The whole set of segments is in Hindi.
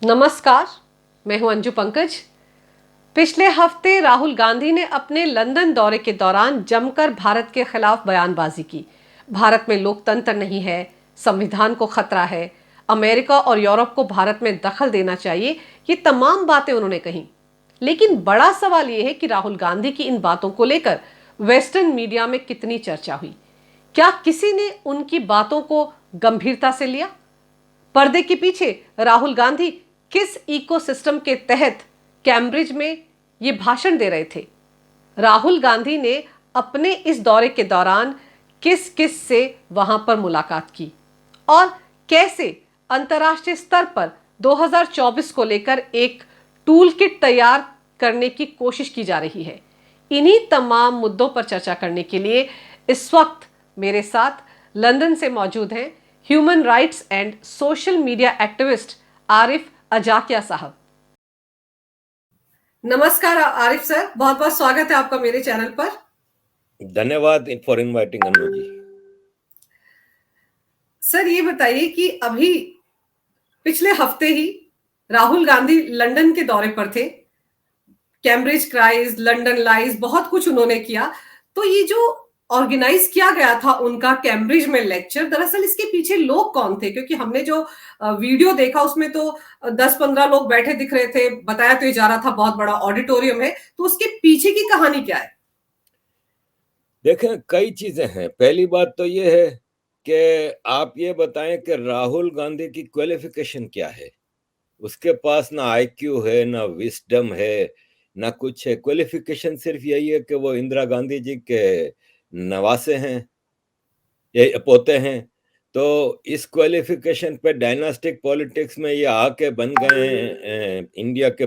नमस्कार, मैं हूं अंजू पंकज। पिछले हफ्ते राहुल गांधी ने अपने लंदन दौरे के दौरान जमकर भारत के खिलाफ बयानबाजी की। भारत में लोकतंत्र नहीं है, संविधान को खतरा है, अमेरिका और यूरोप को भारत में दखल देना चाहिए, ये तमाम बातें उन्होंने कही। लेकिन बड़ा सवाल यह है कि राहुल गांधी की इन बातों को लेकर वेस्टर्न मीडिया में कितनी चर्चा हुई। क्या किसी ने उनकी बातों को गंभीरता से लिया? पर्दे के पीछे राहुल गांधी किस इकोसिस्टम के तहत कैम्ब्रिज में ये भाषण दे रहे थे? राहुल गांधी ने अपने इस दौरे के दौरान किस किस से वहां पर मुलाकात की और कैसे अंतर्राष्ट्रीय स्तर पर 2024 को लेकर एक टूल किट तैयार करने की कोशिश की जा रही है? इन्हीं तमाम मुद्दों पर चर्चा करने के लिए इस वक्त मेरे साथ लंदन से मौजूद हैं human rights and social media activist Arif Aajakia साहब। नमस्कार आरिफ सर, बहुत बहुत स्वागत है आपका मेरे चैनल पर। धन्यवाद for inviting Anu ji. Sir ये बताइए कि अभी पिछले हफ्ते ही राहुल गांधी लंदन के दौरे पर थे। कैम्ब्रिज क्राइज, लंदन लाइज, बहुत कुछ उन्होंने किया। तो ये जो ऑर्गेनाइज किया गया था उनका कैम्ब्रिज में लेक्चर, दरअसल इसके पीछे लोग कौन थे? क्योंकि हमने जो वीडियो देखा उसमें तो 10-15 लोग बैठे दिख रहे थे, बताया तो ये जा रहा था बहुत बड़ा ऑडिटोरियम है। तो उसके पीछे की कहानी क्या है? देखें, कई चीजें हैं। पहली बात तो ये है कि आप ये बताएं कि राहुल गांधी की क्वालिफिकेशन क्या है। उसके पास ना आईक्यू है, ना विस्डम है, ना कुछ है। क्वालिफिकेशन सिर्फ यही है कि वो इंदिरा गांधी जी के नवासे हैं, ये पोते हैं। तो इस क्वालिफिकेशन पे डायनास्टिक पॉलिटिक्स में ये आके बन गए हैं, इंडिया के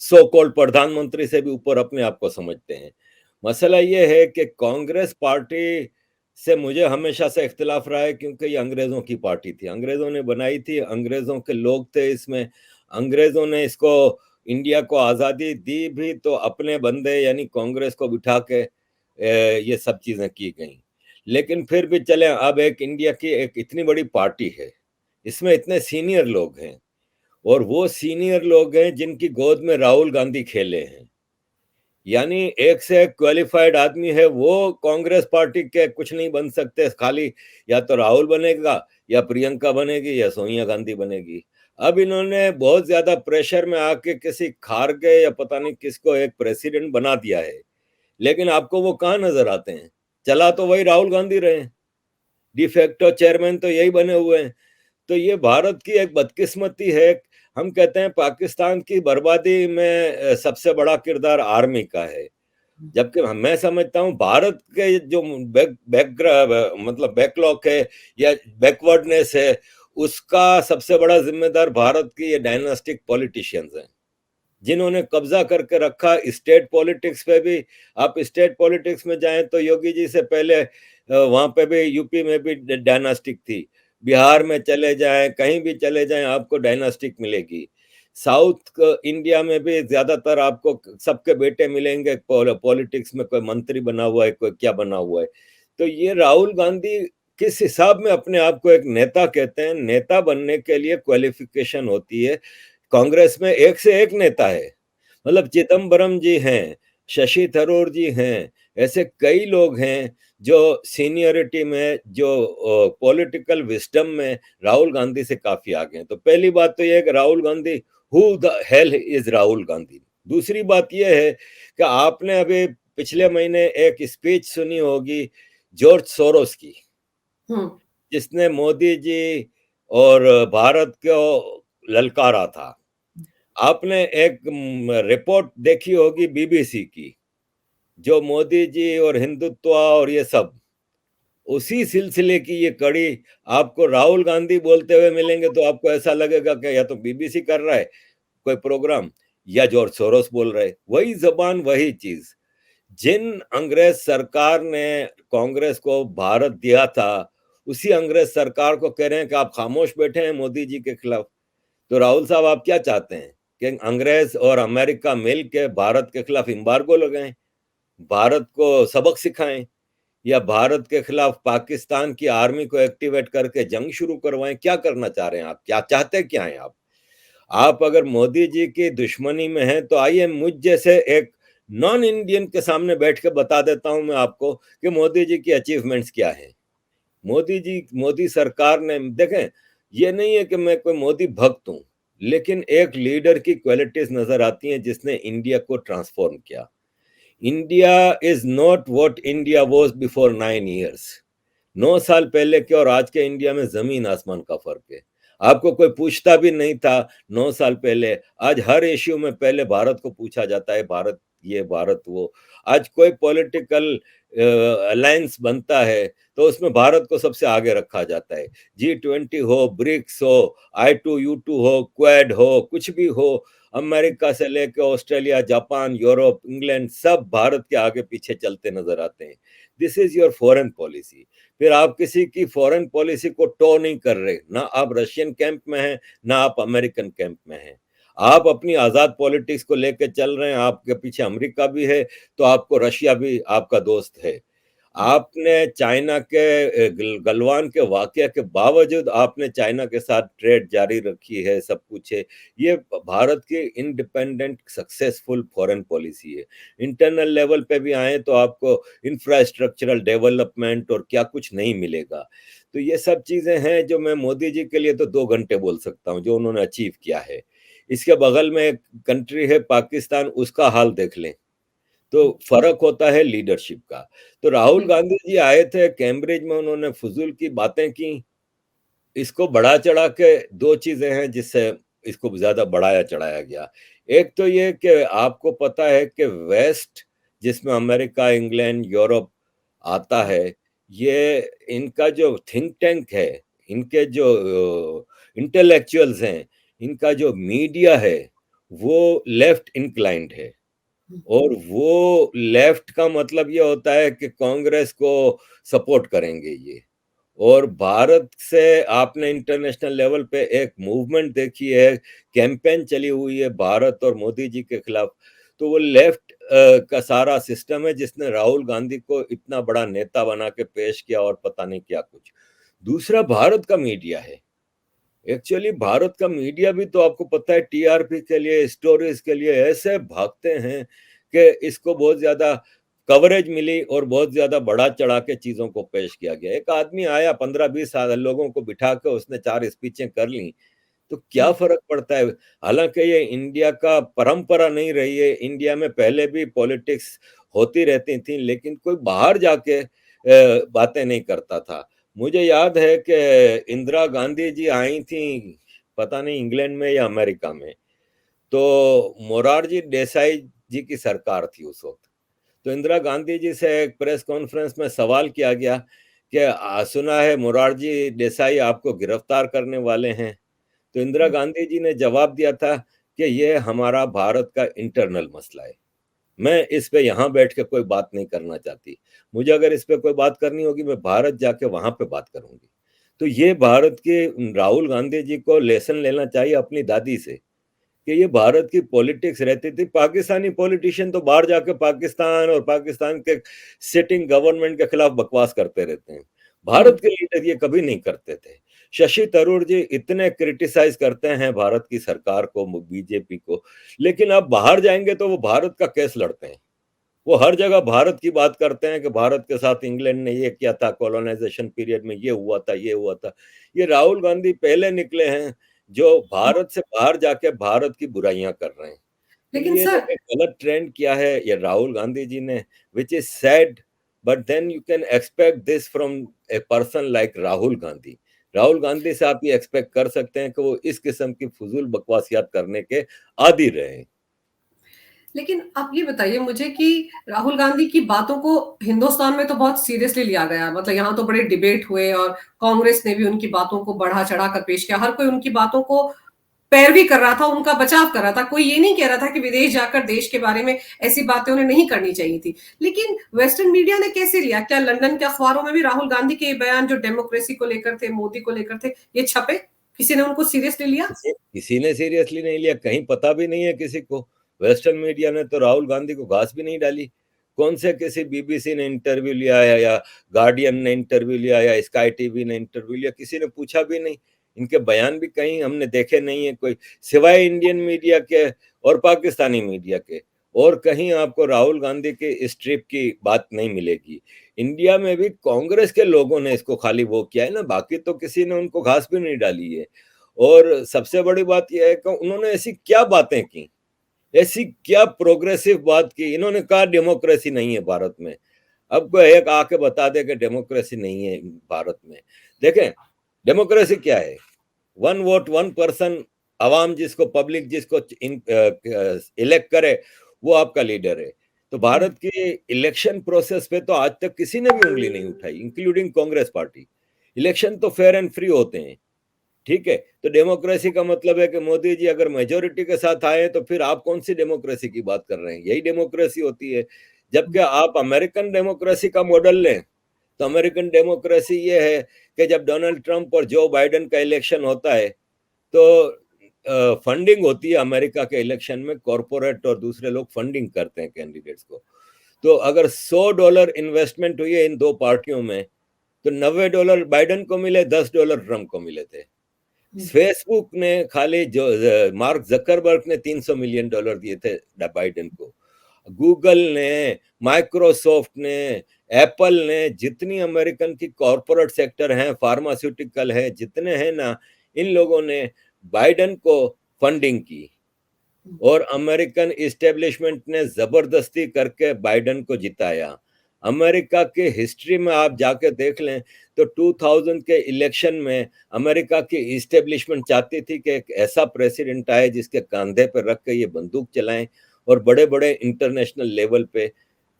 सो कॉल्ड प्रधानमंत्री से भी ऊपर अपने आप को समझते हैं। मसला ये है कि कांग्रेस पार्टी से मुझे हमेशा से इख्तिलाफ रहा है, क्योंकि ये अंग्रेजों की पार्टी थी, अंग्रेजों ने बनाई थी, अंग्रेजों के लोग थे इसमें। अंग्रेजों ने इसको, इंडिया को आज़ादी दी भी तो अपने बंदे यानी कांग्रेस को बिठा के ये सब चीज़ें की गई। लेकिन फिर भी चले, अब एक इंडिया की एक इतनी बड़ी पार्टी है, इसमें इतने सीनियर लोग हैं, और वो सीनियर लोग हैं जिनकी गोद में राहुल गांधी खेले हैं। यानी एक से एक क्वालिफाइड आदमी है। वो कांग्रेस पार्टी के कुछ नहीं बन सकते, खाली या तो राहुल बनेगा, या प्रियंका बनेगी, या सोनिया गांधी बनेगी। अब इन्होंने बहुत ज्यादा प्रेशर में आके किसी खारगे या पता नहीं किसको एक प्रेसिडेंट बना दिया है। लेकिन आपको वो कहाँ नजर आते हैं? चला तो वही राहुल गांधी रहे, डिफेक्टो चेयरमैन तो यही बने हुए हैं। तो ये भारत की एक बदकिस्मती है। हम कहते हैं पाकिस्तान की बर्बादी में सबसे बड़ा किरदार आर्मी का है, जबकि मैं समझता हूँ भारत के जो मतलब बैकलॉग है या बैकवर्डनेस है, उसका सबसे बड़ा जिम्मेदार भारत की ये डायनास्टिक पॉलिटिशियंस हैं, जिन्होंने कब्जा करके रखा स्टेट पॉलिटिक्स पे भी। आप स्टेट पॉलिटिक्स में जाएं तो योगी जी से पहले वहां पे भी, यूपी में भी डायनास्टिक थी। बिहार में चले जाएं, कहीं भी चले जाएं, आपको डायनास्टिक मिलेगी। साउथ इंडिया में भी ज्यादातर आपको सबके बेटे मिलेंगे पॉलिटिक्स में, कोई मंत्री बना हुआ है, कोई क्या बना हुआ है। तो ये राहुल गांधी किस हिसाब में अपने आप को एक नेता कहते हैं? नेता बनने के लिए क्वालिफिकेशन होती है। कांग्रेस में एक से एक नेता है, मतलब चिदम्बरम जी हैं, शशि थरूर जी हैं, ऐसे कई लोग हैं जो सीनियरिटी में, जो पॉलिटिकल विस्डम में राहुल गांधी से काफी आगे हैं। तो पहली बात तो यह है कि Rahul Gandhi, who the hell is Rahul Gandhi. दूसरी बात यह है कि आपने अभी पिछले महीने एक स्पीच सुनी होगी जॉर्ज सोरोस की, जिसने मोदी जी और भारत को ललकारा था। आपने एक रिपोर्ट देखी होगी बीबीसी की, जो मोदी जी और हिंदुत्व और ये सब, उसी सिलसिले की ये कड़ी आपको राहुल गांधी बोलते हुए मिलेंगे तो आपको ऐसा लगेगा कि या तो बीबीसी कर रहा है कोई प्रोग्राम, या जॉर्ज सोरोस बोल रहे। वही जबान, वही चीज। जिन अंग्रेज सरकार ने कांग्रेस को भारत दिया था, उसी अंग्रेज सरकार को कह रहे हैं कि आप खामोश बैठे हैं मोदी जी के खिलाफ। तो राहुल साहब, आप क्या चाहते हैं कि अंग्रेज और अमेरिका मिल के भारत के खिलाफ एम्बार्गो लगाएं, भारत को सबक सिखाएं, या भारत के खिलाफ पाकिस्तान की आर्मी को एक्टिवेट करके जंग शुरू करवाएं? क्या करना चाह रहे हैं आप? क्या चाहते क्या हैं आप? आप अगर मोदी जी की दुश्मनी में हैं तो आइए मुझ जैसे एक नॉन इंडियन के सामने बैठ के बता देता हूं मैं आपको कि मोदी जी की अचीवमेंट्स क्या है। मोदी सरकार ने, देखें, ये नहीं है कि मैं कोई मोदी भक्त हूं, लेकिन एक लीडर की क्वालिटीज नजर आती हैं जिसने इंडिया को ट्रांसफॉर्म किया। India is not what India was before 9 years. 9 साल पहले के और आज के इंडिया में जमीन आसमान का फर्क है। आपको कोई पूछता भी नहीं था 9 साल पहले। आज हर इश्यू में पहले भारत को पूछा जाता है, भारत ये भारत वो। आज कोई पॉलिटिकल अलायंस बनता है तो उसमें भारत को सबसे आगे रखा जाता है। G20 हो, ब्रिक्स हो, I2U2 हो, क्वेड हो, कुछ भी हो, अमेरिका से लेकर ऑस्ट्रेलिया, जापान, यूरोप, इंग्लैंड, सब भारत के आगे पीछे चलते नजर आते हैं। This is your foreign policy. फिर आप किसी की फॉरेन पॉलिसी को टो नहीं कर रहे, ना आप रशियन कैंप में हैं, ना आप अमेरिकन कैंप में हैं। आप अपनी आजाद पॉलिटिक्स को लेकर चल रहे हैं। आपके पीछे अमेरिका भी है तो आपको रशिया भी आपका दोस्त है। आपने चाइना के गलवान के वाकया के बावजूद आपने चाइना के साथ ट्रेड जारी रखी है, सब कुछ है। ये भारत की इंडिपेंडेंट सक्सेसफुल फॉरेन पॉलिसी है। इंटरनल लेवल पे भी आए तो आपको इंफ्रास्ट्रक्चरल डेवलपमेंट और क्या कुछ नहीं मिलेगा। तो ये सब चीजें हैं जो मैं मोदी जी के लिए तो 2 घंटे बोल सकता हूँ जो उन्होंने अचीव किया है। इसके बगल में एक कंट्री है पाकिस्तान, उसका हाल देख लें। तो फर्क होता है लीडरशिप का। तो राहुल बिल्कुल। गांधी जी आए थे कैम्ब्रिज में, उन्होंने फजूल की बातें की। इसको बढ़ा चढ़ा के दो चीजें हैं जिससे इसको ज्यादा बढ़ाया चढ़ाया गया। एक तो ये कि आपको पता है कि वेस्ट, जिसमें अमेरिका, इंग्लैंड, यूरोप आता है, ये इनका जो थिंक टैंक है, इनके जो इंटेलेक्चुअल्स हैं, इनका जो मीडिया है, वो लेफ्ट इंक्लाइंड है। और वो लेफ्ट का मतलब ये होता है कि कांग्रेस को सपोर्ट करेंगे ये। और भारत से आपने इंटरनेशनल लेवल पे एक मूवमेंट देखी है, कैंपेन चली हुई है भारत और मोदी जी के खिलाफ। तो वो लेफ्ट का सारा सिस्टम है जिसने राहुल गांधी को इतना बड़ा नेता बना के पेश किया और पता नहीं क्या कुछ। दूसरा भारत का मीडिया है। एक्चुअली भारत का मीडिया भी तो आपको पता है टीआरपी के लिए, स्टोरीज के लिए ऐसे भागते हैं कि इसको बहुत ज्यादा कवरेज मिली और बहुत ज्यादा बढ़ा चढ़ा के चीजों को पेश किया गया। एक आदमी आया, 15-20 लोगों को बिठा के उसने 4 स्पीचें कर ली, तो क्या फर्क पड़ता है। हालांकि ये इंडिया का परंपरा नहीं रही है, इंडिया में पहले भी पॉलिटिक्स होती रहती थी, लेकिन कोई बाहर जाके बातें नहीं करता था। मुझे याद है कि इंदिरा गांधी जी आई थी, पता नहीं इंग्लैंड में या अमेरिका में, तो मोरारजी देसाई जी की सरकार थी उस वक्त। तो इंदिरा गांधी जी से एक प्रेस कॉन्फ्रेंस में सवाल किया गया कि सुना है मोरारजी देसाई आपको गिरफ्तार करने वाले हैं। तो इंदिरा गांधी जी ने जवाब दिया था कि ये हमारा भारत का इंटरनल मसला है, मैं इस पे यहाँ बैठ के कोई बात नहीं करना चाहती। मुझे अगर इस पे कोई बात करनी होगी मैं भारत जाके वहां पे बात करूंगी। तो ये भारत के राहुल गांधी जी को लेसन लेना चाहिए अपनी दादी से कि ये भारत की पॉलिटिक्स रहती थी। पाकिस्तानी पॉलिटिशियन तो बाहर जाके पाकिस्तान और पाकिस्तान के सिटिंग गवर्नमेंट के खिलाफ बकवास करते रहते हैं। भारत के लीडर ये कभी नहीं करते थे। शशि थरूर जी इतने क्रिटिसाइज करते हैं भारत की सरकार को, बीजेपी को, लेकिन अब बाहर जाएंगे तो वो भारत का केस लड़ते हैं। वो हर जगह भारत की बात करते हैं कि भारत के साथ इंग्लैंड ने ये किया था, कॉलोनाइजेशन पीरियड में ये हुआ था, ये हुआ था। ये राहुल गांधी पहले निकले हैं जो भारत से बाहर जाके भारत की बुराइयां कर रहे हैं। तो लेकिन ये सर, एक गलत ट्रेंड किया है ये राहुल गांधी जी ने, which is sad. But then you can expect this from a person like Rahul Gandhi. Rahul Gandhi से आप ये एक्सपेक्ट कर सकते हैं कि वो इस किस्म की फजूल बकवासियात करने के आदी रहे। लेकिन आप ये बताइए मुझे कि राहुल गांधी की बातों को हिंदुस्तान में तो बहुत सीरियसली लिया गया, मतलब यहाँ तो बड़े डिबेट हुए और कांग्रेस ने भी उनकी बातों को बढ़ा चढ़ा कर पेश किया, हर कोई उनकी बातों को पैरवी कर रहा था, उनका बचाव कर रहा था, कोई ये नहीं कह रहा था कि विदेश जाकर देश के बारे में ऐसी बातें उन्हें नहीं करनी चाहिए थी। लेकिन वेस्टर्न मीडिया ने कैसे लिया? क्या लंदन के अखबारों में भी राहुल गांधी के बयान जो डेमोक्रेसी को लेकर थे, मोदी को लेकर थे, ये छपे? किसी ने उनको सीरियसली लिया? किसी ने सीरियसली नहीं लिया, कहीं पता भी नहीं है किसी को। वेस्टर्न मीडिया ने तो राहुल गांधी को घास भी नहीं डाली। कौन से किसी बीबीसी ने इंटरव्यू लिया है या गार्डियन ने इंटरव्यू लिया या स्काई टीवी ने इंटरव्यू लिया, किसी ने पूछा भी नहीं इनके बयान भी कहीं हमने देखे नहीं है कोई, सिवाय इंडियन मीडिया के और पाकिस्तानी मीडिया के, और कहीं आपको राहुल गांधी के इस ट्रिप की बात नहीं मिलेगी। इंडिया में भी कांग्रेस के लोगों ने इसको खाली वो किया है ना, बाकी तो किसी ने उनको घास भी नहीं डाली है। और सबसे बड़ी बात यह है कि उन्होंने ऐसी क्या बातें की, ऐसी क्या प्रोग्रेसिव बात की। इन्होंने कहा डेमोक्रेसी नहीं है भारत में। अब कोई एक आके बता दे कि डेमोक्रेसी नहीं है भारत में। देखें, डेमोक्रेसी क्या है? वन वोट वन पर्सन, अवाम जिसको, पब्लिक जिसको इलेक्ट करे वो आपका लीडर है। तो भारत की इलेक्शन प्रोसेस पे तो आज तक किसी ने भी उंगली नहीं उठाई, इंक्लूडिंग कांग्रेस पार्टी। इलेक्शन तो फेयर एंड फ्री होते हैं, ठीक है। तो डेमोक्रेसी का मतलब है कि मोदी जी अगर मेजोरिटी के साथ आए तो फिर आप कौन सी डेमोक्रेसी की बात कर रहे हैं? यही डेमोक्रेसी होती है। जबकि आप अमेरिकन डेमोक्रेसी का मॉडल लें तो अमेरिकन डेमोक्रेसी ये है कि जब डोनाल्ड ट्रंप और जो बाइडेन का इलेक्शन होता है तो फंडिंग होती है अमेरिका के इलेक्शन में, कॉरपोरेट और दूसरे लोग फंडिंग करते हैं कैंडिडेट्स को। तो अगर $100 इन्वेस्टमेंट हुई है इन दो पार्टियों में तो $90 बाइडेन को मिले, $10 ट्रंप को मिले थे। फेसबुक ने खाली जो मार्क जकरबर्ग ने $300 मिलियन दिए थे बाइडेन को। गूगल ने, माइक्रोसॉफ्ट ने, एप्पल ने, जितनी अमेरिकन की कॉरपोरेट सेक्टर हैं, फार्मास्यूटिकल है, जितने हैं ना, इन लोगों ने बाइडेन को फंडिंग की और अमेरिकन इस्टेब्लिशमेंट ने जबरदस्ती करके बाइडेन को जिताया। अमेरिका के हिस्ट्री में आप जाके देख लें तो 2000 के इलेक्शन में अमेरिका की इस्टेब्लिशमेंट चाहती थी कि एक ऐसा प्रेसिडेंट आए जिसके कंधे पर रख के ये बंदूक चलाएं और बड़े बड़े इंटरनेशनल लेवल पे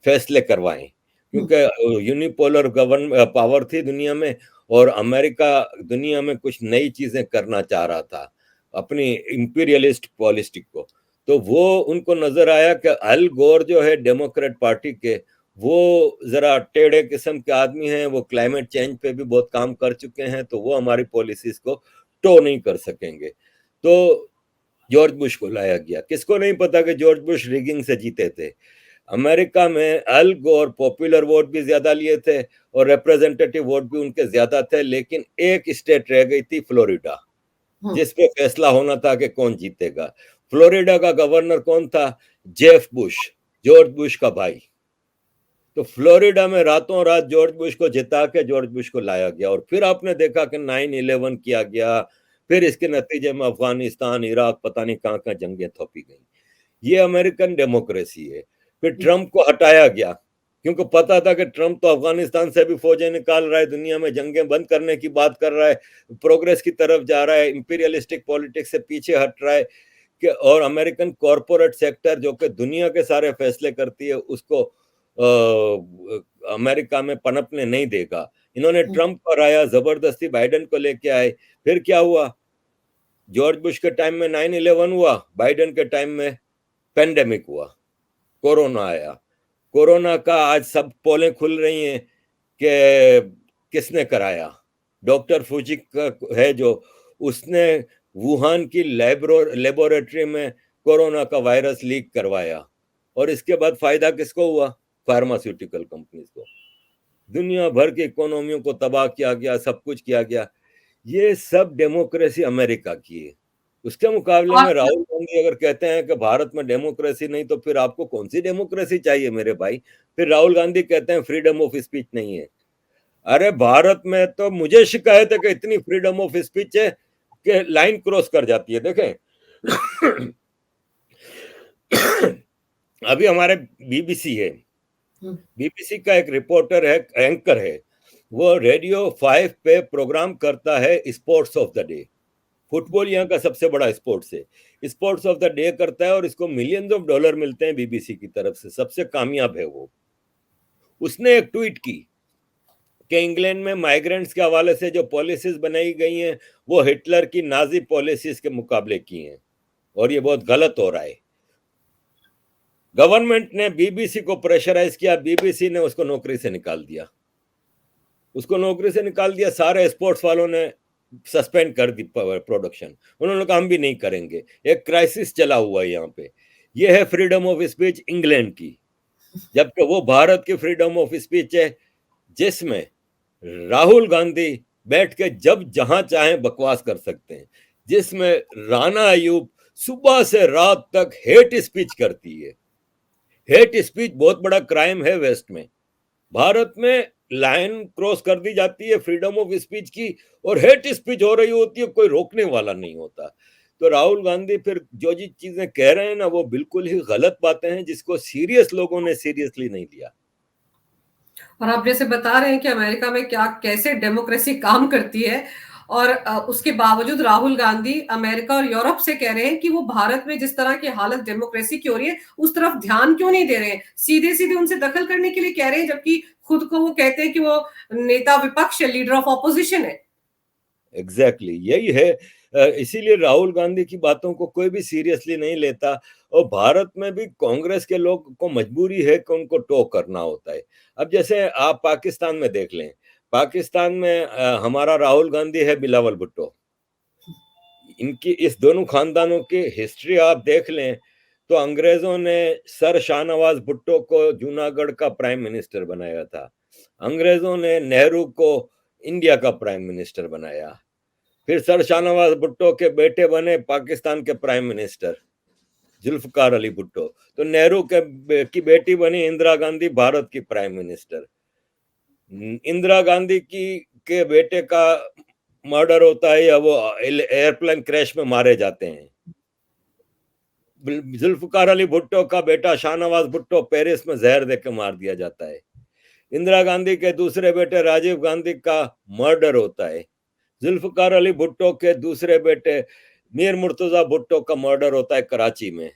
फैसले करवाएं, क्योंकि यूनिपोलर गवर्न पावर थी दुनिया में और अमेरिका दुनिया में कुछ नई चीजें करना चाह रहा था अपनी इंपीरियलिस्ट पॉलिसी को। तो वो उनको नजर आया कि अल गोर जो है डेमोक्रेट पार्टी के, वो जरा टेढ़े किस्म के आदमी हैं, वो क्लाइमेट चेंज पे भी बहुत काम कर चुके हैं, तो वो हमारी पॉलिसीज को टो नहीं कर सकेंगे। तो जॉर्ज बुश को लाया गया। किसको नहीं पता कि जॉर्ज बुश रिगिंग से जीते थे। अमेरिका में अल गोर पॉपुलर वोट भी ज्यादा लिए थे और रिप्रेजेंटेटिव वोट भी उनके ज्यादा थे, लेकिन एक स्टेट रह गई थी, फ्लोरिडा, जिस पे फैसला होना था कि कौन जीतेगा। फ्लोरिडा का गवर्नर कौन था? जेफ बुश, जॉर्ज बुश का भाई। तो फ्लोरिडा में रातों रात जॉर्ज बुश को जिता के जॉर्ज बुश को लाया गया और फिर आपने देखा कि 9/11 किया गया, फिर इसके नतीजे में अफगानिस्तान, इराक, पता नहीं कहां कहां जंगें थोपी गई। ये अमेरिकन डेमोक्रेसी है। फिर ट्रंप को हटाया गया क्योंकि पता था कि ट्रंप तो अफगानिस्तान से भी फौजें निकाल रहा है, दुनिया में जंगें बंद करने की बात कर रहा है, प्रोग्रेस की तरफ जा रहा है, इंपीरियलिस्टिक पॉलिटिक्स से पीछे हट रहा है कि, और अमेरिकन कॉरपोरेट सेक्टर जो कि दुनिया के सारे फैसले करती है उसको अमेरिका में पनपने नहीं देगा। इन्होंने ट्रंप को हराया, जबरदस्ती बाइडेन को लेके आए। फिर क्या हुआ? जॉर्ज बुश के टाइम में 9/11 हुआ, बाइडेन के टाइम में पेंडेमिक हुआ, कोरोना आया। कोरोना का आज सब पोलें खुल रही हैं कि किसने कराया। डॉक्टर फूजी का है जो, उसने वुहान की लेबोरेटरी में कोरोना का वायरस लीक करवाया और इसके बाद फायदा किसको हुआ? फार्मास्यूटिकल कंपनीज को। दुनिया भर की इकोनॉमियों को तबाह किया गया, सब कुछ किया गया। ये सब डेमोक्रेसी अमेरिका की है। उसके मुकाबले में और राहुल गांधी अगर कहते हैं कि भारत में डेमोक्रेसी नहीं, तो फिर आपको कौन सी डेमोक्रेसी चाहिए मेरे भाई? फिर राहुल गांधी कहते हैं फ्रीडम ऑफ स्पीच नहीं है। अरे भारत में तो मुझे शिकायत है कि इतनी फ्रीडम ऑफ स्पीच है कि लाइन क्रॉस कर जाती है। देखें अभी हमारे बीबीसी है, बीबीसी का एक रिपोर्टर है, एंकर है, वो रेडियो 5 पे प्रोग्राम करता है sports of the day. Football यहाँ का सबसे बड़ा स्पोर्ट्स है, स्पोर्ट्स ऑफ द डे करता है और इसको मिलियंस ऑफ डॉलर मिलते हैं बीबीसी की तरफ से, सबसे कामयाब है वो। उसने एक ट्वीट की कि इंग्लैंड में माइग्रेंट्स के हवाले से जो पॉलिसीज बनाई गई हैं वो हिटलर की नाजी पॉलिसीज के मुकाबले की हैं और ये बहुत गलत हो रहा है। गवर्नमेंट ने बीबीसी को प्रेशराइज किया, बीबीसी ने उसको नौकरी से निकाल दिया, उसको नौकरी से निकाल दिया। सारे स्पोर्ट्स वालों ने सस्पेंड कर दी प्रोडक्शन, उन्होंने कहा हम भी नहीं करेंगे। एक क्राइसिस चला हुआ है यहाँ पे। ये है फ्रीडम ऑफ स्पीच इंग्लैंड की, जबकि वो भारत की फ्रीडम ऑफ स्पीच है जिसमें राहुल गांधी बैठ के जब जहां चाहें बकवास कर सकते हैं, जिसमें राना अयूब सुबह से रात तक हेट स्पीच करती है। हेट स्पीच बहुत बड़ा क्राइम है वेस्ट में। भारत में लाइन क्रॉस कर दी जाती है फ्रीडम ऑफ स्पीच की, और हेट स्पीच हो रही होती है, कोई रोकने वाला नहीं होता। तो राहुल गांधी फिर जो जी चीजें कह रहे हैं ना, वो बिल्कुल ही गलत बातें हैं, जिसको सीरियस लोगों ने सीरियसली नहीं लिया। और आप जैसे बता रहे हैं कि अमेरिका में क्या कैसे डेमोक्रेसी काम करती है, और उसके बावजूद राहुल गांधी अमेरिका और यूरोप से कह रहे हैं कि वो भारत में जिस तरह की हालत डेमोक्रेसी की हो रही है उस तरफ ध्यान क्यों नहीं दे रहे हैं, सीधे सीधे उनसे दखल करने के लिए कह रहे हैं, जबकि खुद को वो कहते हैं कि वो नेता विपक्ष है, लीडर ऑफ ऑपोजिशन है। एग्जैक्टली यही है। इसीलिए राहुल गांधी की बातों को कोई भी सीरियसली नहीं लेता, और भारत में भी कांग्रेस के लोग को मजबूरी है कि उनको टो करना होता है। अब जैसे आप पाकिस्तान में देख लें, पाकिस्तान में हमारा राहुल गांधी है, बिलावल भुट्टो। इनकी इस दोनों खानदानों की हिस्ट्री आप देख लें, तो अंग्रेजों ने सर शाहनवाज भुट्टो को जूनागढ़ का प्राइम मिनिस्टर बनाया था। अंग्रेजों ने नेहरू को इंडिया का प्राइम मिनिस्टर बनाया। फिर सर शाहनवाज भुट्टो के बेटे बने पाकिस्तान के प्राइम मिनिस्टर, जुल्फकार अली भुट्टो। तो नेहरू की बेटी बनी इंदिरा गांधी, भारत की प्राइम मिनिस्टर। इंदिरा गांधी की के बेटे का मर्डर होता है, या वो एयरप्लेन क्रैश में मारे जाते हैं। जुल्फकार अली भुट्टो का बेटा शाहनवाज भुट्टो पेरिस में जहर देकर मार दिया जाता है। इंदिरा गांधी के दूसरे बेटे राजीव गांधी का मर्डर होता है। जुल्फकार अली भुट्टो के दूसरे बेटे मीर मुर्तजा भुट्टो का मर्डर होता है कराची में।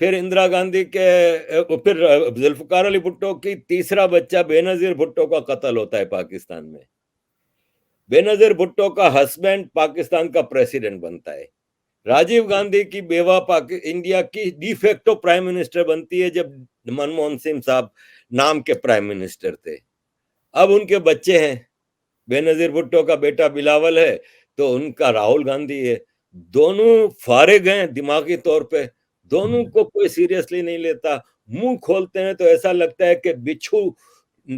फिर इंदिरा गांधी के फिर जुल्फकार अली भुट्टो की तीसरा बच्चा बेनजीर भुट्टो का कत्ल होता है पाकिस्तान में। बेनजीर भुट्टो का हस्बैंड पाकिस्तान का प्रेसिडेंट बनता है। राजीव गांधी की बेवा इंडिया की डिफेक्टो प्राइम मिनिस्टर बनती है, जब मनमोहन सिंह साहब नाम के प्राइम मिनिस्टर थे। अब उनके बच्चे हैं, बेनजीर भुट्टो का बेटा बिलावल है, तो उनका राहुल गांधी है। दोनों फारिग हैं दिमागी तौर पे, दोनों को कोई सीरियसली नहीं लेता। मुंह खोलते हैं तो ऐसा लगता है कि बिच्छू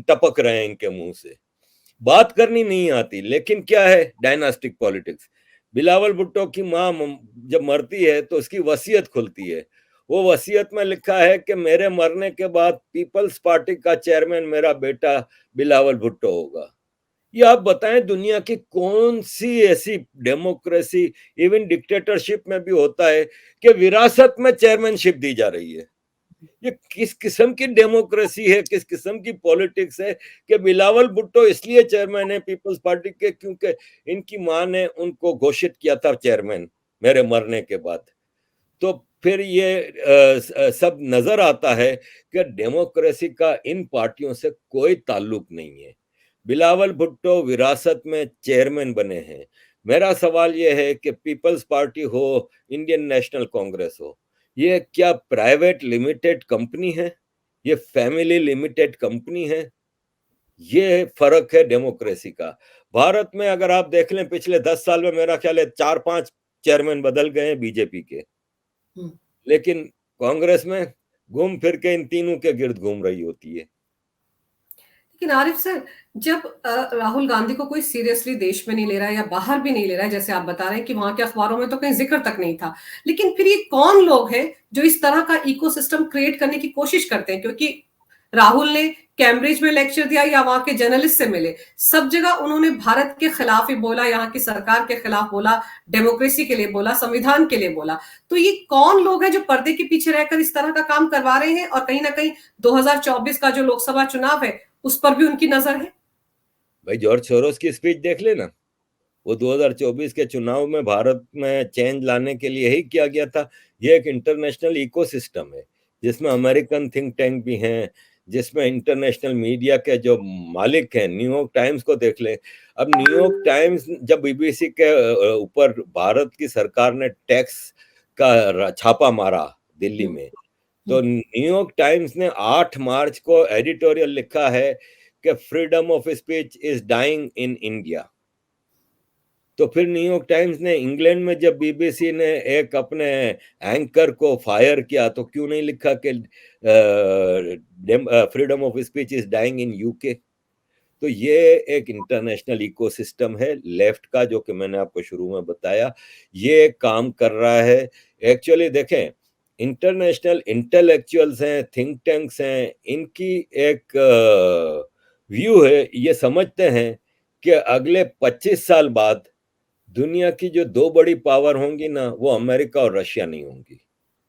टपक रहे हैं इनके मुंह से। बात करनी नहीं आती, लेकिन क्या है, डायनास्टिक पॉलिटिक्स। बिलावल भुट्टो की माँ जब मरती है तो उसकी वसीयत खुलती है। वो वसीयत में लिखा है कि मेरे मरने के बाद पीपल्स पार्टी का चेयरमैन मेरा बेटा बिलावल भुट्टो होगा। ये आप बताएं, दुनिया की कौन सी ऐसी डेमोक्रेसी, इवन डिक्टेटरशिप में भी होता है कि विरासत में चेयरमैनशिप दी जा रही है? ये किस किस्म की डेमोक्रेसी है, किस किस्म की पॉलिटिक्स है कि बिलावल भुट्टो इसलिए चेयरमैन है पीपल्स पार्टी के क्योंकि इनकी मां ने उनको घोषित किया था चेयरमैन मेरे मरने के बाद। तो फिर ये सब नजर आता है कि डेमोक्रेसी का इन पार्टियों से कोई ताल्लुक नहीं है। बिलावल भुट्टो विरासत में चेयरमैन बने हैं। मेरा सवाल यह है कि पीपल्स पार्टी हो, इंडियन नेशनल कांग्रेस हो, ये क्या प्राइवेट लिमिटेड कंपनी है? ये फैमिली लिमिटेड कंपनी है? ये फर्क है डेमोक्रेसी का। भारत में अगर आप देख लें, पिछले 10 साल में मेरा ख्याल है 4-5 चेयरमैन बदल गए हैं बीजेपी के, लेकिन कांग्रेस में घूम फिर के इन तीनों के गिर्द घूम रही होती है। लेकिन आरिफ सर, जब राहुल गांधी को कोई सीरियसली देश में नहीं ले रहा है या बाहर भी नहीं ले रहा है, जैसे आप बता रहे हैं कि वहां के अखबारों में तो कहीं जिक्र तक नहीं था, लेकिन फिर ये कौन लोग हैं जो इस तरह का इकोसिस्टम क्रिएट करने की कोशिश करते हैं? क्योंकि राहुल ने कैम्ब्रिज में लेक्चर दिया या वहां के जर्नलिस्ट से मिले, सब जगह उन्होंने भारत के खिलाफ ही बोला, यहाँ की सरकार के खिलाफ बोला, डेमोक्रेसी के लिए बोला, संविधान के लिए बोला। तो ये कौन लोग हैं जो पर्दे के पीछे रहकर इस तरह का काम करवा रहे हैं, और कहीं ना कहीं 2024 का जो लोकसभा चुनाव है उस पर भी उनकी नजर है? भाई जॉर्ज सोरोस की स्पीच देख लेना। वो 2024 के चुनाव में भारत में चेंज लाने के लिए ही किया गया था। ये एक इंटरनेशनल इकोसिस्टम है, जिसमें अमेरिकन थिंक टैंक भी हैं, जिसमें इंटरनेशनल मीडिया के जो मालिक हैं, न्यूयॉर्क टाइम्स को देख लें। अब न्यूयॉर्क टाइम्स जब बीबीसी के ऊपर भारत की सरकार ने टैक्स का छापा मारा दिल्ली में, तो न्यूयॉर्क टाइम्स ने 8 मार्च को एडिटोरियल लिखा है कि freedom of speech is dying in India. तो फिर न्यूयॉर्क टाइम्स ने इंग्लैंड में जब बीबीसी ने एक अपने एंकर को फायर किया, तो क्यों नहीं लिखा कि freedom of speech is dying in UK? तो ये एक इंटरनेशनल इकोसिस्टम है लेफ्ट का, जो कि मैंने आपको शुरू में बताया, ये काम कर रहा है। एक्चुअली देखें, इंटरनेशनल इंटेलेक्चुअल्स हैं, थिंक टैंक्स हैं, इनकी एक व्यू है, ये समझते हैं कि अगले 25 साल बाद दुनिया की जो दो बड़ी पावर होंगी ना, वो अमेरिका और रशिया नहीं होंगी,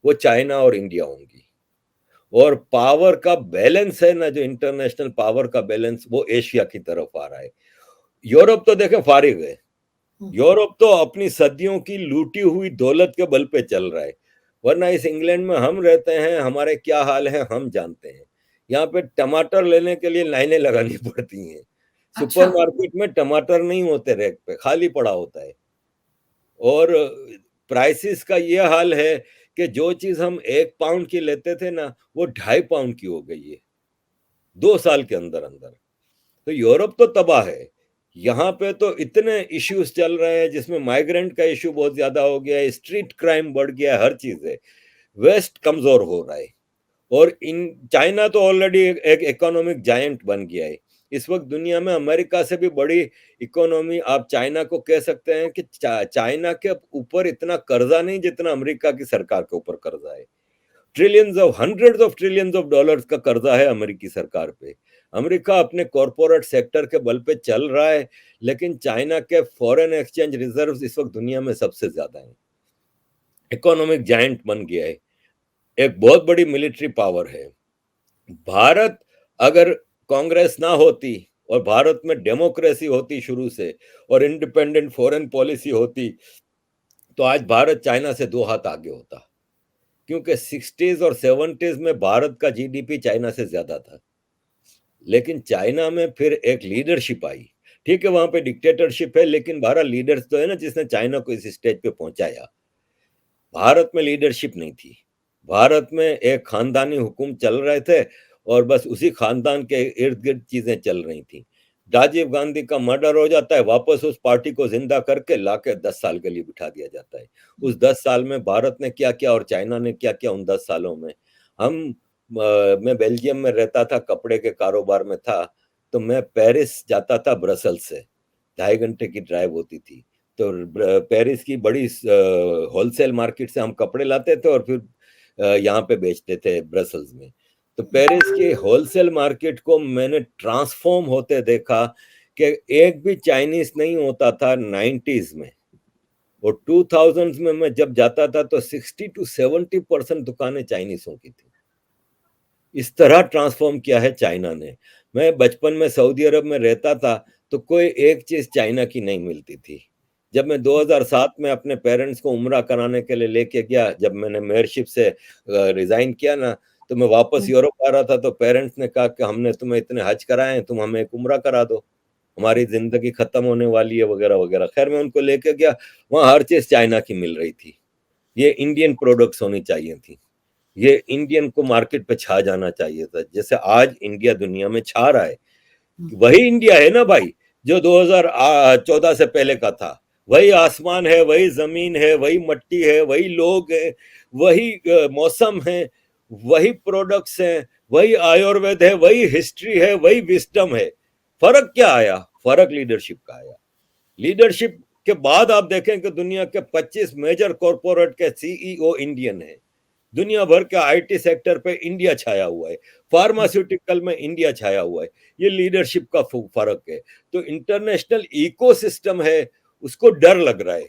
वो चाइना और इंडिया होंगी। और पावर का बैलेंस है ना, जो इंटरनेशनल पावर का बैलेंस, वो एशिया की तरफ आ रहा है। यूरोप तो देखें फारिग है, यूरोप तो अपनी सदियों की लूटी हुई दौलत के बल पे चल रहा है, वरना इस इंग्लैंड में हम रहते हैं, हमारे क्या हाल है हम जानते हैं। यहाँ पे टमाटर लेने के लिए लाइनें लगानी पड़ती हैं, अच्छा। सुपरमार्केट में टमाटर नहीं होते रैक पे, खाली पड़ा होता है। और प्राइसेस का ये हाल है कि जो चीज हम 1 पाउंड की लेते थे ना, वो 2.5 पाउंड की हो गई है 2 साल के अंदर अंदर। तो यूरोप तो तबाह है। यहाँ पे तो इतने इश्यूज चल रहे हैं, जिसमें माइग्रेंट का इश्यू बहुत ज्यादा हो गया है, स्ट्रीट क्राइम बढ़ गया है, हर चीज है। वेस्ट कमजोर हो रहा है। और इन चाइना तो ऑलरेडी एक इकोनॉमिक जायंट बन गया है। इस वक्त दुनिया में अमेरिका से भी बड़ी इकोनॉमी आप चाइना को कह सकते हैं कि चाइना के ऊपर इतना कर्जा नहीं जितना अमेरिका की सरकार के ऊपर कर्जा है। Trillions of hundreds of trillions of dollars का कर्जा है अमेरिकी सरकार पे। अमेरिका अपने कॉरपोरेट सेक्टर के बल पे चल रहा है, लेकिन चाइना के फॉरेन एक्सचेंज रिजर्व्स इस वक्त दुनिया में सबसे ज्यादा है। इकोनॉमिक जायंट बन गया है, एक बहुत बड़ी मिलिट्री पावर है। भारत, अगर कांग्रेस ना होती और भारत में डेमोक्रेसी होती शुरू से, और इंडिपेंडेंट फॉरेन पॉलिसी होती, तो आज भारत चाइना से 2 हाथ आगे होता। क्योंकि 60s और 70s में भारत का जीडीपी चाइना से ज्यादा था। लेकिन चाइना में फिर एक लीडरशिप आई। ठीक है, वहां पे डिक्टेटरशिप है, लेकिन भारत लीडर्स तो है ना, जिसने चाइना को इस स्टेज पे पहुंचाया। भारत में लीडरशिप नहीं थी। भारत में एक खानदानी हुकुम चल रहे थे, और बस उसी खानदान के इर्द गिर्द चीजें चल रही थी। राजीव गांधी का मर्डर हो जाता है, वापस उस पार्टी को जिंदा करके लाके 10 साल के लिए बिठा दिया जाता है। उस 10 साल में भारत ने क्या किया और चाइना ने क्या किया उन 10 सालों में। हम मैं बेल्जियम में रहता था, कपड़े के कारोबार में था, तो मैं पेरिस जाता था ब्रसल्स से, 2.5 घंटे की ड्राइव होती थी। तो पेरिस की बड़ी होलसेल मार्केट से हम कपड़े लाते थे और फिर यहाँ पे बेचते थे ब्रसल्स में। तो पेरिस की होलसेल मार्केट को मैंने ट्रांसफॉर्म होते देखा कि एक भी चाइनीज नहीं होता था 90s में। और 2000s में मैं जब जाता था तो 60 to 70% दुकानें चाइनीजों की थी। इस तरह ट्रांसफॉर्म किया है चाइना ने। मैं बचपन में सऊदी अरब में रहता था, तो कोई एक चीज चाइना की नहीं मिलती थी। जब मैं 2007 में अपने पेरेंट्स को उम्रा कराने के लिए लेके गया, जब मैंने मेयरशिप से रिजाइन किया ना, तो मैं वापस यूरोप आ रहा था, तो पेरेंट्स ने कहा कि हमने तुम्हें इतने हज कराए हैं, तुम हमें एक उम्रा करा दो, हमारी जिंदगी खत्म होने वाली है वगैरह वगैरह। खैर मैं उनको लेके गया, वहां हर चीज चाइना की मिल रही थी। ये इंडियन प्रोडक्ट्स होनी चाहिए थी, ये इंडियन को मार्केट पे छा जाना चाहिए था, जैसे आज इंडिया दुनिया में छा रहा है। वही इंडिया है ना भाई, जो 2014 से पहले का था। वही आसमान है, वही जमीन है, वही मट्टी है, वही लोग है, वही मौसम है, वही प्रोडक्ट्स हैं, वही आयुर्वेद है, वही हिस्ट्री है, वही विस्डम है। फर्क क्या आया? फर्क लीडरशिप का आया। लीडरशिप के बाद आप देखें कि दुनिया के 25 मेजर कॉरपोरेट के सीईओ इंडियन है। दुनिया भर के आईटी सेक्टर पे इंडिया छाया हुआ है, फार्मास्यूटिकल में इंडिया छाया हुआ है। ये लीडरशिप का फर्क है। तो इंटरनेशनल इकोसिस्टम है, उसको डर लग रहा है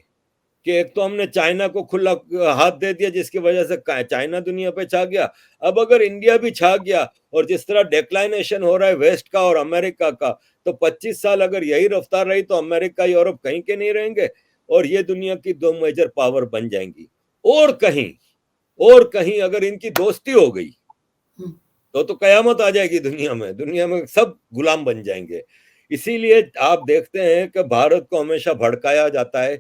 कि एक तो हमने चाइना को खुला हाथ दे दिया, जिसकी वजह से चाइना दुनिया पे छा गया। अब अगर इंडिया भी छा गया, और जिस तरह डिक्लाइनेशन हो रहा है वेस्ट का और अमेरिका का, तो 25 साल अगर यही रफ्तार रही, तो अमेरिका यूरोप कहीं के नहीं रहेंगे, और ये दुनिया की दो मेजर पावर बन जाएंगी। और कहीं अगर इनकी दोस्ती हो गई, तो कयामत आ जाएगी दुनिया में सब गुलाम बन जाएंगे। इसीलिए आप देखते हैं कि भारत को हमेशा भड़काया जाता है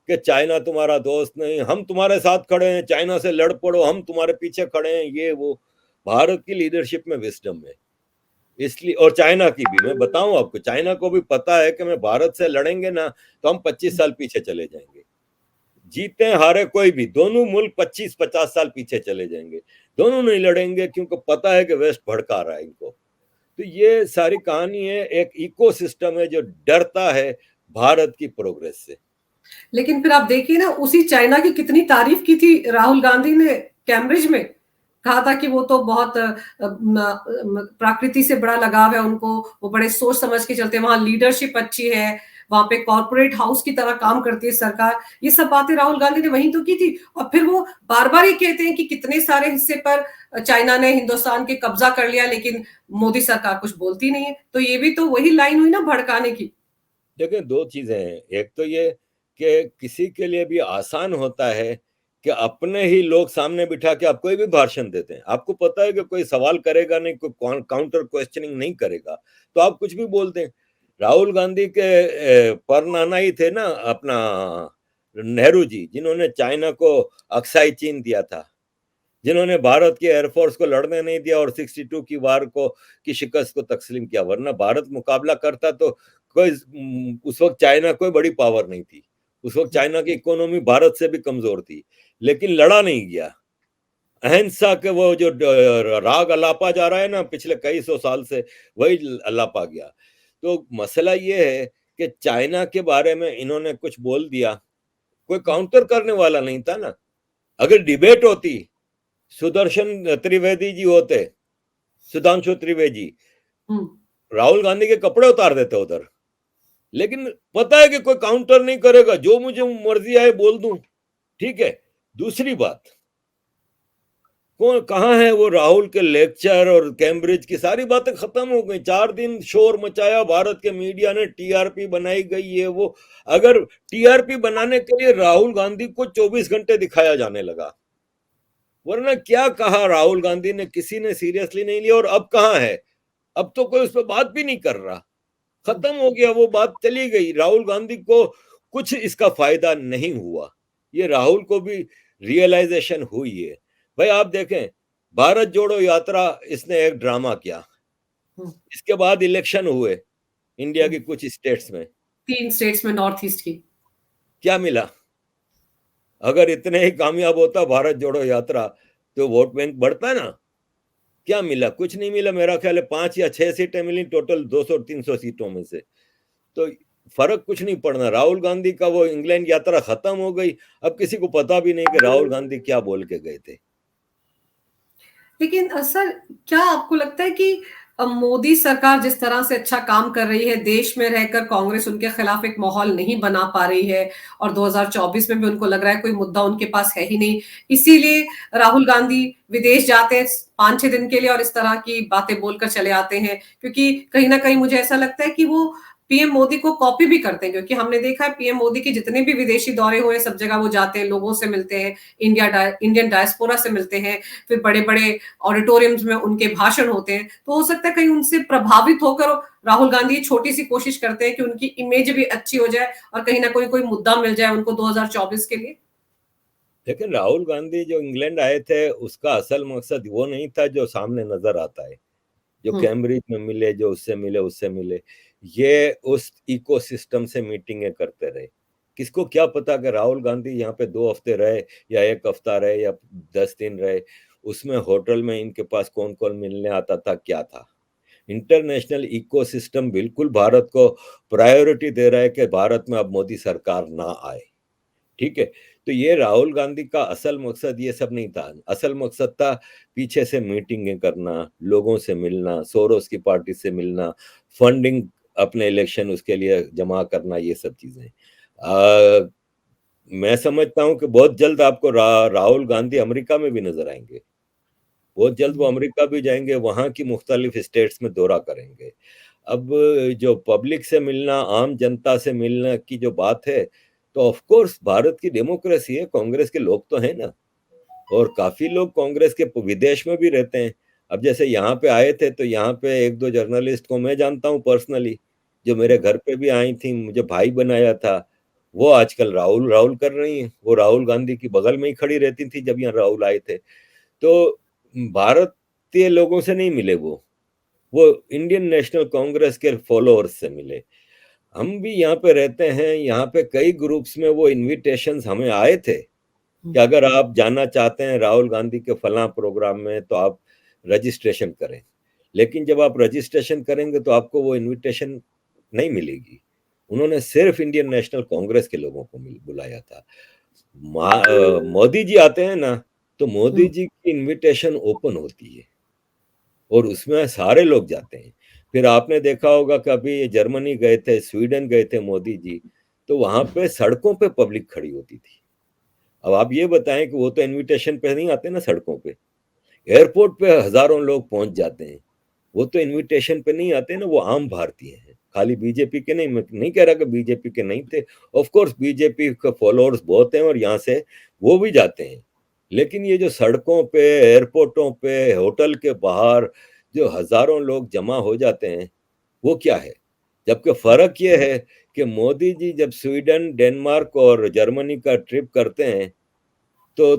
कि चाइना तुम्हारा दोस्त नहीं, हम तुम्हारे साथ खड़े हैं, चाइना से लड़ पड़ो, हम तुम्हारे पीछे खड़े हैं, ये वो। भारत की लीडरशिप में विजडम है। इसलिए, और चाइना की भी, मैं बताऊं आपको, चाइना को भी पता है कि मैं भारत से लड़ेंगे ना, तो हम 25 साल पीछे चले जाएंगे। जीते हारे कोई भी, दोनों मुल्क 25-50 साल पीछे चले जाएंगे। दोनों नहीं लड़ेंगे, क्योंकि पता है कि वेस्ट भड़का रहा है इनको। तो ये सारी कहानी है, एक इकोसिस्टम है जो डरता है भारत की प्रोग्रेस से। लेकिन फिर आप देखिए ना, उसी चाइना की कितनी तारीफ की थी राहुल गांधी ने कैम्ब्रिज में। कहा था कि वो तो बहुत प्रकृति से बड़ा लगाव है उनको, वो बड़े सोच समझ के चलते हैं, वहां लीडरशिप अच्छी है, वहां पे कॉर्पोरेट हाउस की तरह काम करती है सरकार। ये सब बातें राहुल गांधी ने वहीं तो की थी। और फिर वो बार बार ये कहते हैं कि कितने सारे हिस्से पर चाइना ने हिंदुस्तान के कब्जा कर लिया, लेकिन मोदी सरकार कुछ बोलती नहीं है। तो ये भी तो वही लाइन हुई ना भड़काने की। देखिए, दो चीजें हैं। एक तो ये कि किसी के लिए भी आसान होता है कि अपने ही लोग सामने बिठा के आप कोई भी भाषण देते हैं, आपको पता है कि कोई सवाल करेगा नहीं, कोई काउंटर क्वेश्चनिंग नहीं करेगा, तो आप कुछ भी बोलते हैं। राहुल गांधी के परनाना ही थे ना अपना नेहरू जी, जिन्होंने चाइना को अक्साई चीन दिया था, जिन्होंने भारत की एयरफोर्स को लड़ने नहीं दिया और 62 की वार को की शिकस्त को तस्लीम किया। वरना भारत मुकाबला करता तो कोई उस वक्त चाइना कोई बड़ी पावर नहीं थी। उस वक्त चाइना की इकोनॉमी भारत से भी कमजोर थी, लेकिन लड़ा नहीं गया। अहिंसा के वो जो राग अलापा जा रहा है ना पिछले कई सौ साल से, वही अलापा गया। तो मसला ये है कि चाइना के बारे में इन्होंने कुछ बोल दिया, कोई काउंटर करने वाला नहीं था ना। अगर डिबेट होती, सुदर्शन त्रिवेदी जी होते, सुधांशु त्रिवेदी, हम्म। राहुल गांधी के कपड़े उतार देते उधर। लेकिन पता है कि कोई काउंटर नहीं करेगा, जो मुझे मर्जी आए बोल दूं। ठीक है। दूसरी बात, कौन कहाँ है वो राहुल के लेक्चर और कैम्ब्रिज की सारी बातें खत्म हो गई। 4 दिन शोर मचाया भारत के मीडिया ने, टीआरपी बनाई गई है वो। अगर टीआरपी बनाने के लिए राहुल गांधी को 24 घंटे दिखाया जाने लगा, वरना क्या कहा राहुल गांधी ने, किसी ने सीरियसली नहीं लिया। और अब कहाँ है? अब तो कोई उस पर बात भी नहीं कर रहा। खत्म हो गया, वो बात चली गई। राहुल गांधी को कुछ इसका फायदा नहीं हुआ। ये राहुल को भी रियलाइजेशन हुई है। भाई आप देखें, भारत जोड़ो यात्रा इसने एक ड्रामा किया, हम्म। इसके बाद इलेक्शन हुए इंडिया हम्म। की कुछ स्टेट्स में, 3 स्टेट्स में नॉर्थ ईस्ट की। क्या मिला? अगर इतने ही कामयाब होता भारत जोड़ो यात्रा, तो वोट बैंक बढ़ता ना। क्या मिला? कुछ नहीं मिला। मेरा ख्याल है 5 या 6 सीटें मिली टोटल 200-300 सीटों में से। तो फर्क कुछ नहीं पड़ना। राहुल गांधी का वो इंग्लैंड यात्रा खत्म हो गई। अब किसी को पता भी नहीं कि राहुल गांधी क्या बोल के गए थे। लेकिन सर, क्या आपको लगता है कि मोदी सरकार जिस तरह से अच्छा काम कर रही है, देश में रहकर कांग्रेस उनके खिलाफ एक माहौल नहीं बना पा रही है, और 2024 में भी उनको लग रहा है कोई मुद्दा उनके पास है ही नहीं, इसीलिए राहुल गांधी विदेश जाते हैं 5-6 दिन के लिए और इस तरह की बातें बोलकर चले आते हैं? क्योंकि कहीं ना कहीं मुझे ऐसा लगता है कि वो पीएम मोदी को कॉपी भी करते हैं, क्योंकि हमने देखा है पीएम मोदी के जितने भी विदेशी दौरे हुए सब जगह वो जाते हैं, लोगों से मिलते हैं, इंडियन डायस्पोरा से मिलते हैं, फिर बड़े बड़े ऑडिटोरियम्स में उनके भाषण होते हैं। तो हो सकता है कहीं उनसे प्रभावित होकर राहुल गांधी छोटी सी कोशिश करते हैं कि उनकी इमेज भी अच्छी हो जाए और कहीं ना कोई मुद्दा मिल जाए उनको 2024 के लिए। लेकिन राहुल गांधी जो इंग्लैंड आए थे, उसका असल मकसद वो नहीं था जो सामने नजर आता है। जो हम्म। कैम्ब्रिज में मिले, जो उससे मिले, ये उस इकोसिस्टम से मीटिंगें करते रहे। किसको क्या पता कि राहुल गांधी यहाँ पे 2 हफ्ते रहे या 1 हफ्ता रहे या 10 दिन रहे, उसमें होटल में इनके पास कौन कौन मिलने आता था, क्या था। इंटरनेशनल इकोसिस्टम बिल्कुल भारत को प्रायोरिटी दे रहा है कि भारत में अब मोदी सरकार ना आए। ठीक है। तो ये राहुल गांधी का असल मकसद ये सब नहीं था। असल मकसद था पीछे से मीटिंगें करना, लोगों से मिलना, सोरोस की पार्टी से मिलना, फंडिंग अपने इलेक्शन उसके लिए जमा करना, ये सब चीजें। मैं समझता हूं कि बहुत जल्द आपको राहुल गांधी अमेरिका में भी नजर आएंगे। बहुत जल्द वो अमेरिका भी जाएंगे, वहां की मुख्तलिफ स्टेट्स में दौरा करेंगे। अब जो पब्लिक से मिलना, आम जनता से मिलना की जो बात है, तो ऑफ कोर्स भारत की डेमोक्रेसी है, कांग्रेस के लोग तो हैं ना। और काफी लोग कांग्रेस के विदेश में भी रहते हैं। अब जैसे यहाँ पे आए थे, तो यहाँ पे 1-2 जर्नलिस्ट को मैं जानता हूँ पर्सनली, जो मेरे घर पे भी आई थी, मुझे भाई बनाया था। वो आजकल राहुल राहुल कर रही हैं। वो राहुल गांधी की बगल में ही खड़ी रहती थी जब यहाँ राहुल आए थे। तो भारतीय लोगों से नहीं मिले वो इंडियन नेशनल कांग्रेस के फॉलोअर्स से मिले। हम भी यहाँ पे रहते हैं, यहाँ पे कई ग्रुप्स में वो इनविटेशंस हमें आए थे कि अगर आप जाना चाहते हैं राहुल गांधी के फलां प्रोग्राम में तो आप रजिस्ट्रेशन करें। लेकिन जब आप रजिस्ट्रेशन करेंगे तो आपको वो इनविटेशन नहीं मिलेगी। उन्होंने सिर्फ इंडियन नेशनल कांग्रेस के लोगों को बुलाया था। मोदी जी आते हैं ना, तो मोदी जी की इनविटेशन ओपन होती है और उसमें सारे लोग जाते हैं। फिर आपने देखा होगा कभी जर्मनी गए थे, स्वीडन गए थे मोदी जी, तो वहां पे सड़कों पे पब्लिक खड़ी होती थी। अब आप ये बताएं कि वो तो इनविटेशन पे नहीं आते ना सड़कों पे, एयरपोर्ट पे हजारों लोग पहुंच जाते हैं। वो तो इनविटेशन पे नहीं आते ना, वो आम भारतीय हैं, खाली बीजेपी के नहीं। मैं नहीं कह रहा कि बीजेपी के नहीं थे, ऑफ कोर्स बीजेपी के फॉलोअर्स बहुत हैं और यहाँ से वो भी जाते हैं। लेकिन ये जो सड़कों पे, एयरपोर्टों पे, होटल के बाहर जो हजारों लोग जमा हो जाते हैं, वो क्या है? जबकि फर्क ये है कि मोदी जी जब स्वीडन, डेनमार्क और जर्मनी का ट्रिप करते हैं तो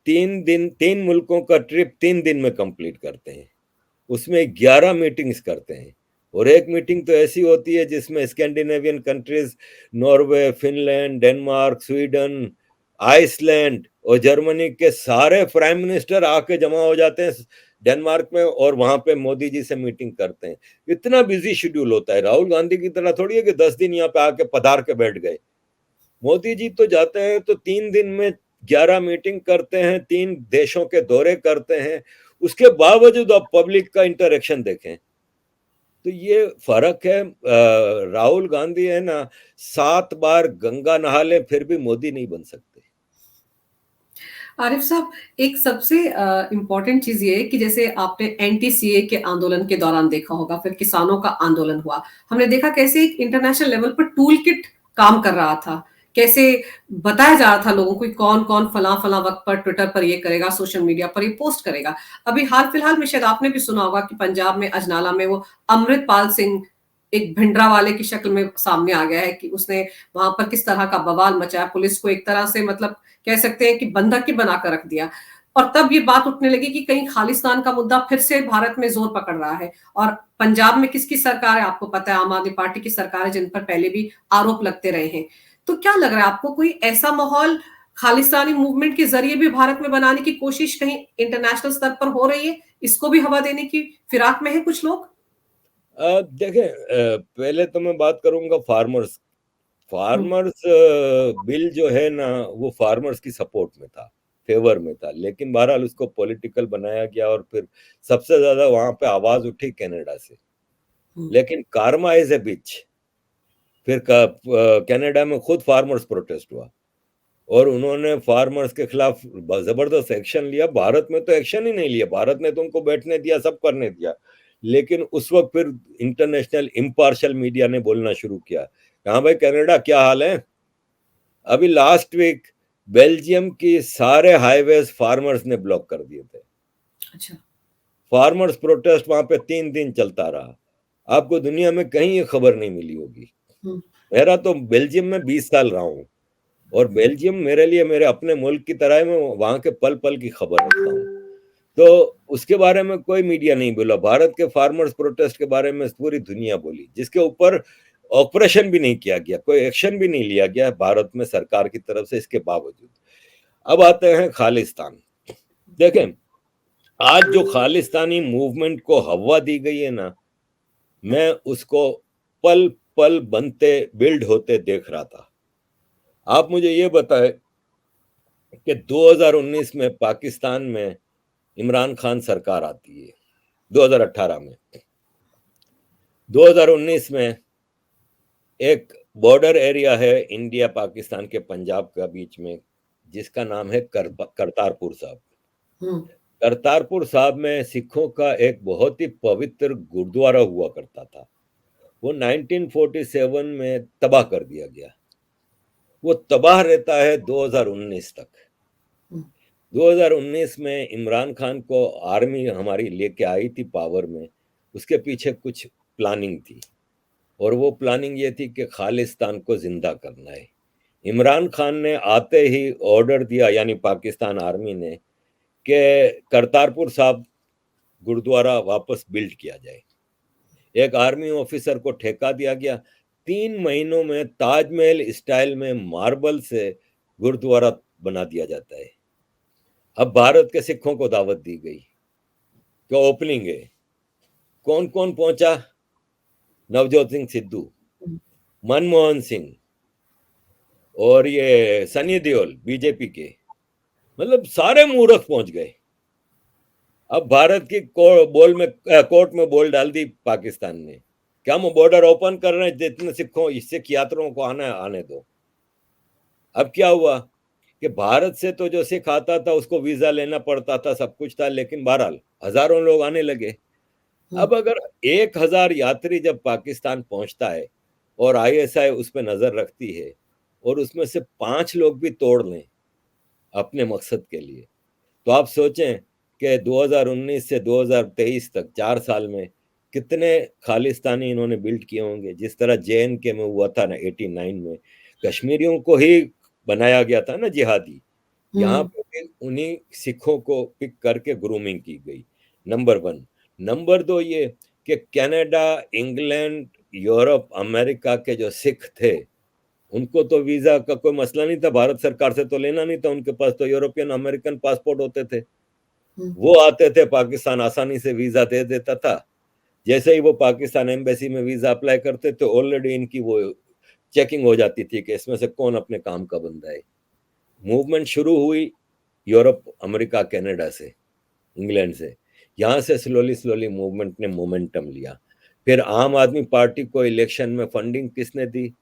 3 दिन, 3 मुल्कों का ट्रिप 3 दिन में कंप्लीट करते हैं। उसमें 11 मीटिंग्स करते हैं और एक मीटिंग तो ऐसी होती है जिसमें Scandinavian countries, Norway, Finland, Denmark, Sweden, Iceland और जर्मनी के सारे प्राइम मिनिस्टर आके जमा हो जाते हैं डेनमार्क में और वहां पे मोदी जी से मीटिंग करते हैं। इतना बिजी शेड्यूल होता है। राहुल गांधी की तरह थोड़ी है कि 10 दिन यहाँ पे आके पधार के बैठ गए। मोदी जी तो जाते हैं तो 3 दिन में 11 मीटिंग करते हैं, 3 देशों के दौरे करते हैं। उसके बावजूद आप पब्लिक का इंटरेक्शन देखें तो ये फर्क है। राहुल गांधी है ना, 7 बार गंगा नहा ले फिर भी मोदी नहीं बन सकते। आरिफ साहब, एक सबसे इम्पोर्टेंट चीज ये है कि जैसे आपने एनटीसीए के आंदोलन के दौरान देखा होगा, फिर किसानों का आंदोलन हुआ, हमने देखा कैसे एक इंटरनेशनल लेवल पर टूल किट काम कर रहा था, कैसे बताया जा रहा था लोगों को कौन कौन फला फला वक्त पर ट्विटर पर ये करेगा, सोशल मीडिया पर ये पोस्ट करेगा। अभी हाल फिलहाल में शायद आपने भी सुना होगा कि पंजाब में अजनाला में वो अमृतपाल सिंह एक भिंडरा वाले की शक्ल में सामने आ गया है कि उसने वहां पर किस तरह का बवाल मचाया, पुलिस को एक तरह से मतलब कह सकते हैं कि बंधक ही बनाकर रख दिया। और तब ये बात उठने लगी कि कहीं खालिस्तान का मुद्दा फिर से भारत में जोर पकड़ रहा है। और पंजाब में किसकी सरकार है आपको पता है, आम आदमी पार्टी की सरकार है, जिन पर पहले भी आरोप लगते रहे हैं। तो क्या लग रहा है आपको, कोई ऐसा माहौल खालिस्तानी मूवमेंट के जरिए भी भारत में बनाने की कोशिश कहीं इंटरनेशनल स्तर पर हो रही है, इसको भी हवा देने की फिराक में है कुछ लोग? देखें, पहले तो मैं बात करूंगा फार्मर्स। हम्म। फार्मर्स बिल जो है ना, वो फार्मर्स की सपोर्ट में था, फेवर में था, लेकिन बहरहाल उसको पॉलिटिकल बनाया गया और फिर सबसे ज्यादा वहां पे आवाज उठी कनाडा से। हम्म। लेकिन कारमा इज ए बिच। फिर कनाडा में खुद फार्मर्स प्रोटेस्ट हुआ और उन्होंने फार्मर्स के खिलाफ जबरदस्त एक्शन लिया। भारत में तो एक्शन ही नहीं लिया, भारत ने तो उनको बैठने दिया, सब करने दिया। लेकिन उस वक्त फिर इंटरनेशनल इम्पार्शियल मीडिया ने बोलना शुरू किया, कहा भाई कनाडा क्या हाल है। अभी लास्ट वीक बेल्जियम की सारे हाईवेज फार्मर्स ने ब्लॉक कर दिए थे। अच्छा। फार्मर्स प्रोटेस्ट वहां पे 3 दिन चलता रहा। आपको दुनिया में कहीं ये खबर नहीं मिली होगी। हम्म। मेरा तो बेल्जियम में 20 साल रहा हूँ और बेल्जियम मेरे लिए मेरे अपने मुल्क की तरह है। मैं वहां के पल पल की खबर रखता हूँ। तो उसके बारे में कोई मीडिया नहीं बोला। भारत के फार्मर्स प्रोटेस्ट के बारे में पूरी दुनिया बोली, जिसके ऊपर ऑपरेशन भी नहीं किया गया, कोई एक्शन भी नहीं लिया गया भारत में सरकार की तरफ से। इसके बावजूद अब आते हैं खालिस्तान। देखें, आज जो खालिस्तानी मूवमेंट को हवा दी गई है ना, मैं उसको पल पल बनते, बिल्ड होते देख रहा था। आप मुझे ये बताएं कि 2019 में पाकिस्तान में इमरान खान सरकार आती है, 2018 में। 2019 में एक बॉर्डर एरिया है इंडिया पाकिस्तान के पंजाब का बीच में, जिसका नाम है करतारपुर साहब। हम्म। करतारपुर साहब में सिखों का एक बहुत ही पवित्र गुरुद्वारा हुआ करता था। वो 1947 में तबाह कर दिया गया। वो तबाह रहता है 2019 तक। 2019 में इमरान खान को आर्मी हमारी लेके आई थी पावर में। उसके पीछे कुछ प्लानिंग थी और वो प्लानिंग ये थी कि खालिस्तान को जिंदा करना है। इमरान खान ने आते ही ऑर्डर दिया, यानी पाकिस्तान आर्मी ने, कि करतारपुर साहब गुरुद्वारा वापस बिल्ड किया जाए। एक आर्मी ऑफिसर को ठेका दिया गया। 3 महीनों में ताजमहल स्टाइल में मार्बल से गुरुद्वारा बना दिया जाता है। अब भारत के सिखों को दावत दी गई कि ओपनिंग है। कौन कौन पहुंचा? नवजोत सिंह सिद्धू, मनमोहन सिंह, और ये सनी देओल बीजेपी के, मतलब सारे मूर्ख पहुंच गए। अब भारत की कोर्ट में बोल डाल दी पाकिस्तान ने कि हम बॉर्डर ओपन कर रहे हैं, जितने सिख यात्रियों को आना आने दो। अब क्या हुआ कि भारत से तो जो सिख आता था उसको वीजा लेना पड़ता था, सब कुछ था, लेकिन बहरहाल हजारों लोग आने लगे। अब अगर 1,000 यात्री जब पाकिस्तान पहुंचता है और आईएसआई उस पर नजर रखती है और उसमें से 5 लोग भी तोड़ लें अपने मकसद के लिए, तो आप सोचें कि 2019 से 2023 तक 4 साल में कितने खालिस्तानी इन्होंने बिल्ड किए होंगे। जिस तरह JNK में हुआ था ना 89 में, कश्मीरियों को ही बनाया गया था ना जिहादी, यहाँ पे भी उन्हीं सिखों को पिक करके ग्रूमिंग की गई। नंबर 1। नंबर 2 ये कि कनाडा, इंग्लैंड, यूरोप, अमेरिका के जो सिख थे उनको तो वीजा का कोई मसला नहीं था, भारत सरकार से तो लेना नहीं था, उनके पास तो यूरोपियन अमेरिकन पासपोर्ट होते थे। वो आते थे, पाकिस्तान आसानी से वीजा दे देता था। जैसे ही वो पाकिस्तान एम्बेसी में वीजा अप्लाई करते थे, ऑलरेडी इनकी वो चेकिंग हो जाती थी कि इसमें से कौन अपने काम का बंदा है। मूवमेंट शुरू हुई यूरोप, अमेरिका, कनाडा से, इंग्लैंड से। यहां से स्लोली स्लोली मूवमेंट ने मोमेंटम लिया। फिर आम आदमी पार्टी को इलेक्शन में फंडिंग किसने दी?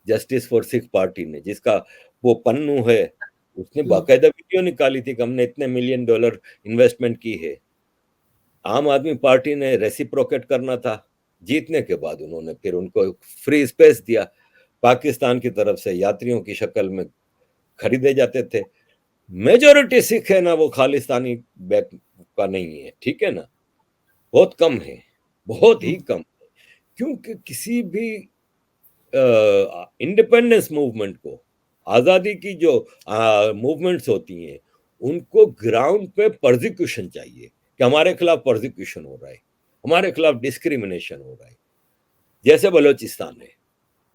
जस्टिस फॉर सिख पार्टी ने, जिसका वो पन्नू है, उसने बाकायदा वीडियो निकाली थी कि हमने इतने $1 मिलियन इन्वेस्टमेंट की है। आम आदमी पार्टी ने रेसिप्रोकेट करना था। जीतने के बाद उन्होंने फिर उनको फ्री स्पेस दिया, पाकिस्तान की तरफ से यात्रियों की शक्ल में खरीदे जाते थे। मेजोरिटी सिख है ना, वो खालिस्तानी बैक का नहीं है, ठीक है ना, बहुत कम है, बहुत ही कम। क्योंकि किसी भी इंडिपेंडेंस मूवमेंट को, आजादी की जो मूवमेंट्स होती हैं, उनको ग्राउंड पे प्रोसिक्यूशन चाहिए कि हमारे खिलाफ प्रोसिक्यूशन हो रहा है, हमारे खिलाफ डिस्क्रिमिनेशन हो रहा है। जैसे बलोचिस्तान है,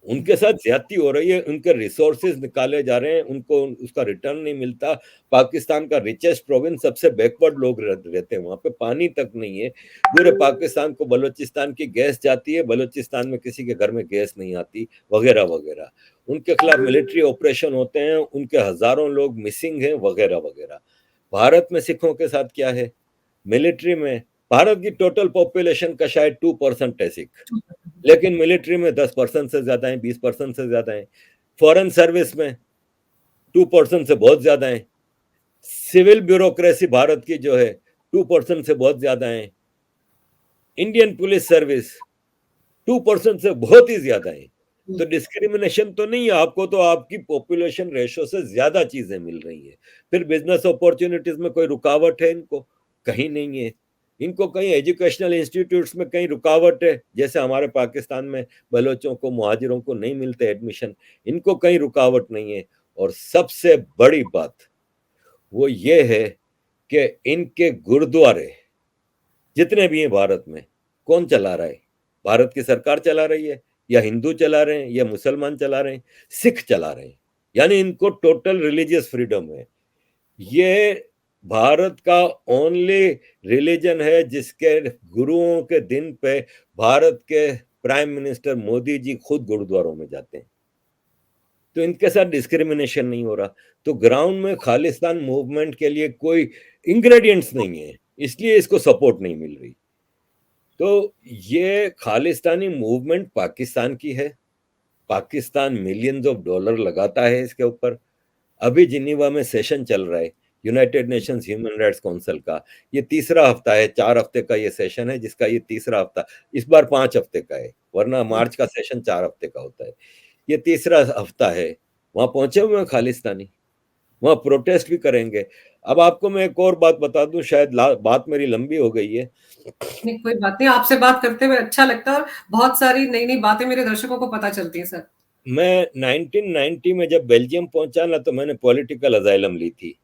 उनके साथ ज्यादती हो रही है, उनके रिसोर्सेज निकाले जा रहे हैं, उनको उसका रिटर्न नहीं मिलता। पाकिस्तान का रिचेस्ट प्रोविंस, सबसे बैकवर्ड लोग रहते हैं वहां पे, पानी तक नहीं है। पूरे पाकिस्तान को बलोचिस्तान की गैस जाती है, बलोचिस्तान में किसी के घर में गैस नहीं आती, वगैरह वगैरह। उनके खिलाफ मिलिट्री ऑपरेशन होते हैं, उनके हजारों लोग मिसिंग हैं, वगैरह वगैरह। भारत में सिखों के साथ क्या है? मिलिट्री में भारत की टोटल पॉपुलेशन का शायद 2% है सिख, लेकिन मिलिट्री में 10% से ज्यादा है, 20% से ज्यादा है। फॉरेन सर्विस में 2% से बहुत ज्यादा है। सिविल ब्यूरोक्रेसी भारत की जो है 2% से बहुत ज्यादा है। इंडियन पुलिस सर्विस 2% से बहुत ही ज्यादा है। तो डिस्क्रिमिनेशन तो नहीं है, आपको तो आपकी पॉपुलेशन रेशो से ज्यादा चीजें मिल रही है। फिर बिजनेस अपॉर्चुनिटीज में कोई रुकावट है इनको? कहीं नहीं है। इनको कहीं एजुकेशनल इंस्टीट्यूट्स में कहीं रुकावट है? जैसे हमारे पाकिस्तान में बलोचों को, मुहाजिरों को नहीं मिलते एडमिशन, इनको कहीं रुकावट नहीं है। और सबसे बड़ी बात वो ये है कि इनके गुरुद्वारे जितने भी हैं भारत में, कौन चला रहा है? भारत की सरकार चला रही है, या हिंदू चला रहे हैं, या मुसलमान चला रहे हैं? सिख चला रहे हैं। यानी इनको टोटल रिलीजियस फ्रीडम है। ये भारत का ओनली रिलीजन है जिसके गुरुओं के दिन पे भारत के प्राइम मिनिस्टर मोदी जी खुद गुरुद्वारों में जाते हैं। तो इनके साथ डिस्क्रिमिनेशन नहीं हो रहा। तो ग्राउंड में खालिस्तान मूवमेंट के लिए कोई इंग्रेडिएंट्स नहीं है, इसलिए इसको सपोर्ट नहीं मिल रही। तो ये खालिस्तानी मूवमेंट पाकिस्तान की है, पाकिस्तान मिलियंस ऑफ डॉलर लगाता है इसके ऊपर। अभी जिनीवा में सेशन चल रहा है United Nations human rights council का, ये तीसरा हफ्ता है, 4 हफ्ते का ये सेशन है, जिसका ये तीसरा हफ्ता, इस बार 5 हफ्ते का है, वरना मार्च का सेशन 4 हफ्ते का होता है। ये तीसरा हफ्ता है। वहां पहुंचे हुए हैं खालिस्तानी, वहां प्रोटेस्ट भी करेंगे। अब आपको मैं एक और बात बता दूं, शायद बात मेरी लंबी हो गई है। नहीं, कोई बात नहीं, आपसे बात करते हुए अच्छा लगता है और बहुत सारी नई नई बातें मेरे दर्शकों को पता चलती है सर। मैं 1990 में जब बेल्जियम पहुंचा ना, तो मैंने पॉलिटिकल अजाइलम ली थी।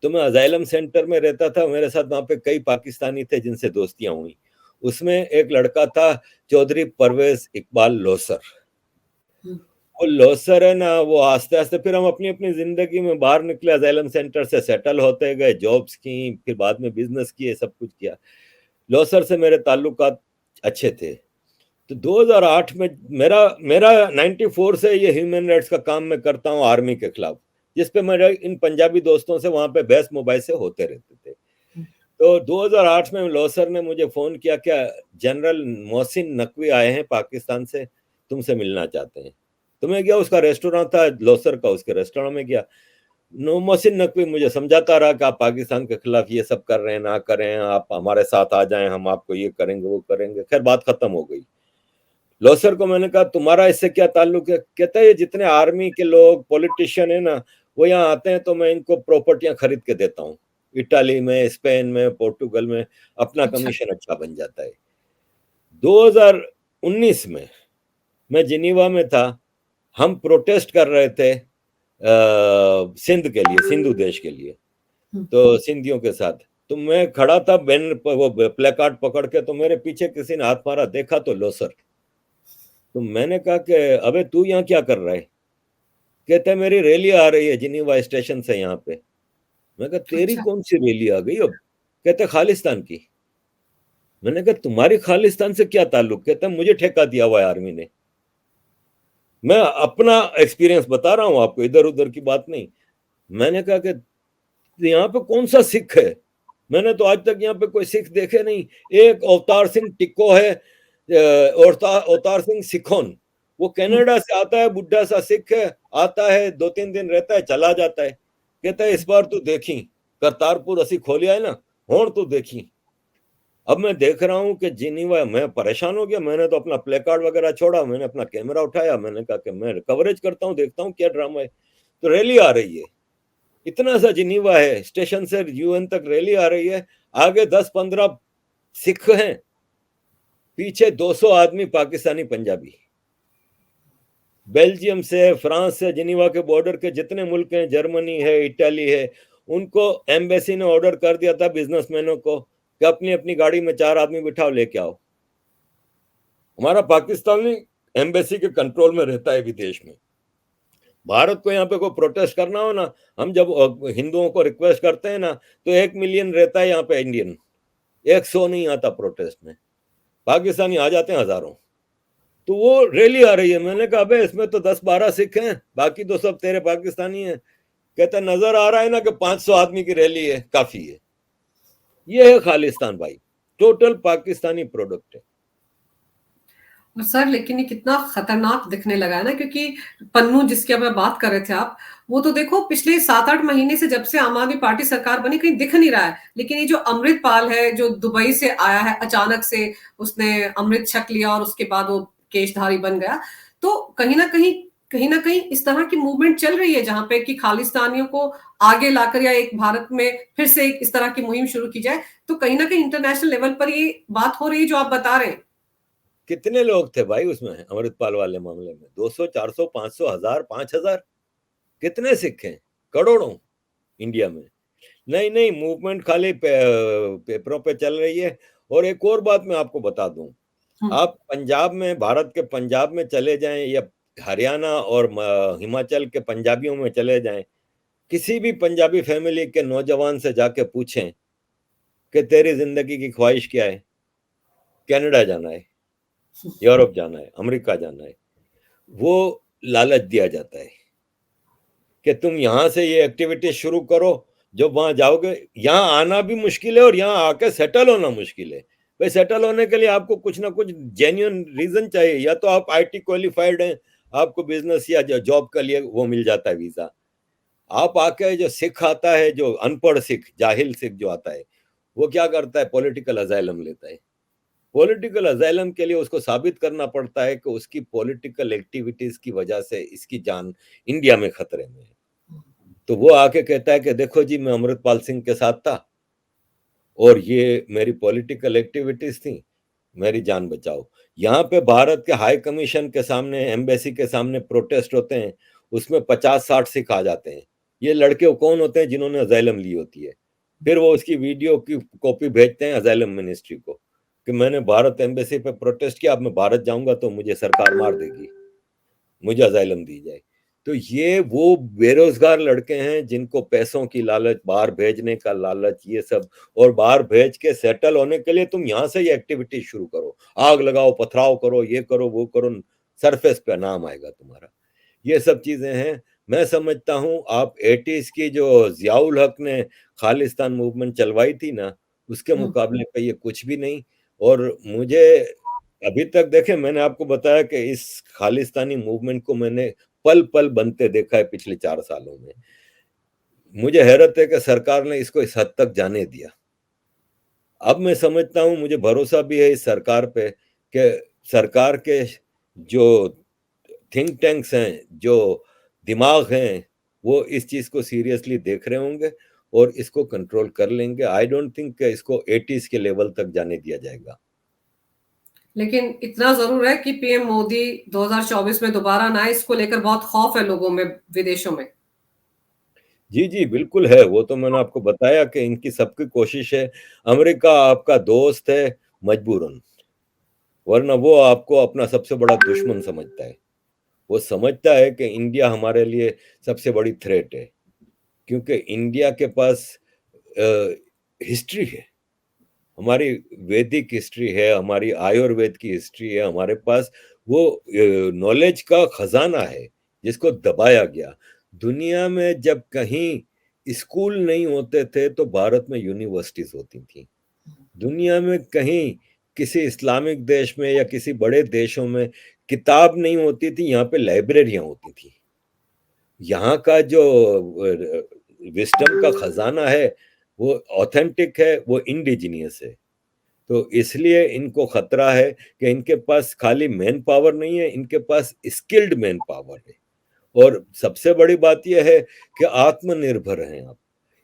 तो मैं अजाइलम सेंटर में रहता था, मेरे साथ वहां पे कई पाकिस्तानी थे जिनसे दोस्तियां हुई। उसमें एक लड़का था, चौधरी परवेज इकबाल लोसर। वो लोसर है ना, वो आस्ते आस्ते फिर हम अपनी अपनी जिंदगी में बाहर निकले, अजाइलम सेंटर से सेटल होते गए, जॉब्स की, फिर बाद में बिजनेस किए, सब कुछ किया। लोसर से मेरे ताल्लुकात अच्छे थे। तो 2008 में मेरा मेरा 94 से ये ह्यूमन राइट्स का काम मैं करता हूँ आर्मी के खिलाफ, जिस पे मेरे इन पंजाबी दोस्तों से वहां पे बहस मुबाहिसे से होते रहते थे। तो 2008 में लॉसर ने मुझे फोन किया, क्या जनरल मोहसिन नकवी आए हैं पाकिस्तान से, तुमसे मिलना चाहते हैं। तो मैं गया, उसका रेस्टोरेंट था लॉसर का, उसके रेस्टोरेंट में गया। नो मोहसिन नकवी मुझे समझाता रहा कि आप पाकिस्तान के खिलाफ ये सब कर रहे हैं, ना करें, आप हमारे साथ आ जाएं, हम आपको ये करेंगे वो करेंगे। खैर बात खत्म हो गई। लॉसर को मैंने कहा तुम्हारा इससे क्या ताल्लुक है? कहता है ये जितने आर्मी के लोग पॉलिटिशियन है ना, वो यहाँ आते हैं तो मैं इनको प्रॉपर्टियां खरीद के देता हूँ, इटाली में, स्पेन में, पोर्टुगल में, अपना अच्छा। कमीशन अच्छा बन जाता है। 2019 में मैं जिनीवा में था, हम प्रोटेस्ट कर रहे थे सिंध के लिए, सिंधु देश के लिए, तो सिंधियों के साथ। तो मैं खड़ा था बैनर पर, वो प्लेकार्ड पकड़ के, तो मेरे पीछे किसी ने हाथ मारा, देखा तो लोसर। तो मैंने कहा कि अबे तू यहाँ क्या कर रहा है? कहते मेरी रैली आ रही है जिनीवा स्टेशन से यहाँ पे। मैं कहा तेरी अच्छा। कौन सी रैली आ गई अब? कहते खालिस्तान की। मैंने कहा तुम्हारी खालिस्तान से क्या ताल्लुक? कहते मुझे ठेका दिया हुआ है आर्मी ने। मैं अपना एक्सपीरियंस बता रहा हूँ आपको, इधर उधर की बात नहीं। मैंने कहा कि यहाँ पे कौन सा सिख है? मैंने तो आज तक यहाँ पे कोई सिख देखे नहीं। एक अवतार सिंह टिक्को है, अवतार सिंह सिखोन, वो कनाडा से आता है, बुढ़ा सा सिख है, आता है 2-3 दिन रहता है, चला जाता है। कहता है इस बार तू देखी करतारपुर असी खोलिया है ना, होण तू देखी। अब मैं देख रहा हूँ कि जिनीवा, मैं परेशान हो गया। मैंने तो अपना प्ले कार्ड वगैरह छोड़ा, मैंने अपना कैमरा उठाया, मैंने कहा कि मैं कवरेज करता हूँ, देखता हूँ क्या ड्रामा है। तो रैली आ रही है, इतना सा जिनीवा है, स्टेशन से यूएन तक रैली आ रही है। आगे 10-15 सिख हैं, पीछे 200 आदमी पाकिस्तानी पंजाबी। बेल्जियम से, फ्रांस से, जिनीवा के बॉर्डर के जितने मुल्क हैं, जर्मनी है, इटाली है, उनको एम्बेसी ने ऑर्डर कर दिया था बिजनेसमैनों को कि अपनी अपनी गाड़ी में 4 आदमी बिठाओ, लेके आओ। हमारा पाकिस्तानी एम्बेसी के कंट्रोल में रहता है विदेश में। भारत को यहाँ पे कोई प्रोटेस्ट करना हो ना, हम जब हिंदुओं को रिक्वेस्ट करते हैं ना, तो 1 मिलियन रहता है यहाँ पे इंडियन, 100 नहीं आता प्रोटेस्ट में। पाकिस्तानी आ जाते हैं हजारों। तो वो रैली आ रही है, मैंने कहा अबे इसमें तो 10-12 सिख हैं, बाकी तो सब तेरे पाकिस्तानी हैं। कहता नजर आ रहा है ना कि 500 आदमी की रैली है, काफी है। ये है खालिस्तान भाई, टोटल पाकिस्तानी प्रोडक्ट है। और सर लेकिन ये कितना खतरनाक दिखने लगा है ना, क्योंकि पन्नू जिसकी अब बात कर रहे थे आप, वो तो देखो पिछले 7-8 महीने से जब से आम आदमी पार्टी सरकार बनी कहीं दिख नहीं रहा है। लेकिन ये जो अमृतपाल है, जो दुबई से आया है अचानक से, उसने अमृत छक लिया और उसके बाद वो केशधारी बन गया। तो कहीं ना कहीं इस तरह की मूवमेंट चल रही है जहां पे कि खालिस्तानियों को आगे लाकर या एक भारत में फिर से एक इस तरह की मुहिम शुरू की जाए। तो कहीं ना कहीं इंटरनेशनल लेवल पर ये बात हो रही है जो आप बता रहे हैं। कितने लोग थे भाई उसमें अमृतपाल वाले मामले में? 200, 400, 500, 1000, 5000? कितने सिख हैं? करोड़ों इंडिया में। नहीं नहीं, मूवमेंट खाली पेपरों पे चल रही है। और एक और बात मैं आपको बता दूं, हम्म। आप पंजाब में, भारत के पंजाब में चले जाएं, या हरियाणा और हिमाचल के पंजाबियों में चले जाएं, किसी भी पंजाबी फैमिली के नौजवान से जाके पूछें कि तेरी जिंदगी की ख्वाहिश क्या है? कनाडा जाना है, यूरोप जाना है, अमेरिका जाना है। वो लालच दिया जाता है कि तुम यहां से ये एक्टिविटी शुरू करो, जब वहां जाओगे, यहाँ आना भी मुश्किल है और यहाँ आके सेटल होना मुश्किल है। भाई सेटल होने के लिए आपको कुछ ना कुछ जेन्युइन रीजन चाहिए। या तो आप आईटी क्वालिफाइड हैं, आपको बिजनेस या जॉब के लिए वो मिल जाता है वीजा। आप आके, जो सिख आता है, जो अनपढ़ सिख, जाहिल सिख जो आता है, वो क्या करता है? पॉलिटिकल अजाइलम लेता है। पॉलिटिकल अजाइलम के लिए उसको साबित करना पड़ता है कि उसकी पॉलिटिकल एक्टिविटीज की वजह से इसकी जान इंडिया में खतरे में है। तो वो आके कहता है कि देखो जी, मैं अमृतपाल सिंह के साथ था और ये मेरी पॉलिटिकल एक्टिविटीज थी, मेरी जान बचाओ। यहाँ पे भारत के हाई कमीशन के सामने, एम्बेसी के सामने प्रोटेस्ट होते हैं, उसमें 50-60 सिख आ जाते हैं। ये लड़के कौन होते हैं? जिन्होंने अजाइलम ली होती है। फिर वो उसकी वीडियो की कॉपी भेजते हैं अजाइलम मिनिस्ट्री को कि मैंने भारत एम्बेसी पे प्रोटेस्ट किया, अब मैं भारत जाऊंगा तो मुझे सरकार मार देगी, मुझे अजाइलम दी जाए। तो ये वो बेरोजगार लड़के हैं जिनको पैसों की लालच, बाहर भेजने का लालच, ये सब, और बाहर भेज के सेटल होने के लिए तुम यहाँ से ही एक्टिविटी शुरू करो, आग लगाओ, पथराव करो, ये करो, वो करो, सरफेस पे नाम आएगा तुम्हारा। ये सब चीजें हैं। मैं समझता हूँ आप 80s की जो जियाउल हक ने खालिस्तान मूवमेंट चलवाई थी ना, उसके मुकाबले पे ये कुछ भी नहीं। और मुझे अभी तक, देखें, मैंने आपको बताया कि इस खालिस्तानी मूवमेंट को मैंने पल पल बनते देखा है पिछले 4 सालों में। मुझे हैरत है कि सरकार ने इसको इस हद तक जाने दिया। अब मैं समझता हूं, मुझे भरोसा भी है इस सरकार पे कि सरकार के जो थिंक टैंक्स हैं, जो दिमाग हैं, वो इस चीज को सीरियसली देख रहे होंगे और इसको कंट्रोल कर लेंगे। आई डोंट थिंक इसको 80s के लेवल तक जाने दिया जाएगा। लेकिन इतना जरूर है कि पीएम मोदी 2024 में दोबारा ना आए, इसको लेकर बहुत खौफ है लोगों में, विदेशों में। जी जी बिल्कुल है, वो तो मैंने आपको बताया कि इनकी सबकी कोशिश है। अमेरिका आपका दोस्त है मजबूरन, वरना वो आपको अपना सबसे बड़ा दुश्मन समझता है। वो समझता है कि इंडिया हमारे लिए सबसे बड़ी थ्रेट है, क्योंकि इंडिया के पास हिस्ट्री है, हमारी वैदिक हिस्ट्री है, हमारी आयुर्वेद की हिस्ट्री है, हमारे पास वो नॉलेज का खजाना है जिसको दबाया गया। दुनिया में जब कहीं स्कूल नहीं होते थे तो भारत में यूनिवर्सिटीज होती थी। दुनिया में कहीं किसी इस्लामिक देश में या किसी बड़े देशों में किताब नहीं होती थी, यहाँ पे लाइब्रेरियां होती थी। यहाँ का जो विस्डम का खजाना है वो ऑथेंटिक है, वो इंडिजिनियस है। तो इसलिए इनको खतरा है कि इनके पास खाली मैन पावर नहीं है, इनके पास स्किल्ड मैन पावर है। और सबसे बड़ी बात यह है कि आत्मनिर्भर हैं आप,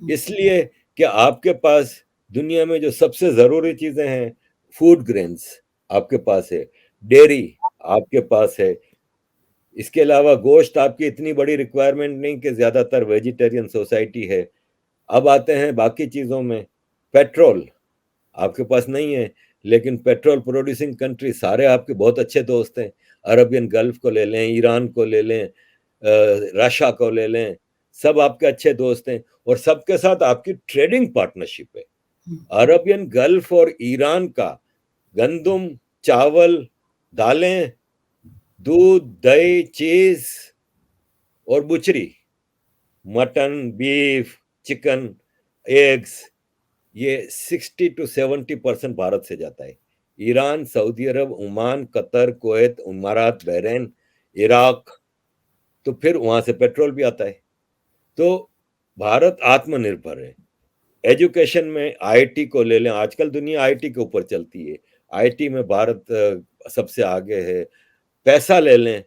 इसलिए कि आपके पास दुनिया में जो सबसे जरूरी चीजें हैं, फूड ग्रेन्स आपके पास है, डेयरी आपके पास है, इसके अलावा गोश्त आपकी इतनी बड़ी रिक्वायरमेंट नहीं कि ज्यादातर वेजिटेरियन सोसाइटी है। अब आते हैं बाकी चीजों में, पेट्रोल आपके पास नहीं है, लेकिन पेट्रोल प्रोड्यूसिंग कंट्री सारे आपके बहुत अच्छे दोस्त हैं। अरबियन गल्फ को ले लें, ईरान को ले लें, रशिया को ले लें, सब आपके अच्छे दोस्त हैं और सबके साथ आपकी ट्रेडिंग पार्टनरशिप है। अरबियन गल्फ और ईरान का गंदम, चावल, दालें, दूध, दही, चीज और butchery, mutton, beef, chicken, eggs, ये 60 to 70% भारत से जाता है। Iran, Saudi Arab, Oman, Qatar, Kuwait, इमारात, बहरीन, इराक, तो फिर वहां से पेट्रोल भी आता है। तो भारत आत्मनिर्भर है। एजुकेशन में आईटी को ले लें, आजकल दुनिया आईटी के ऊपर चलती है, आईटी में भारत सबसे आगे है। पैसा ले लें,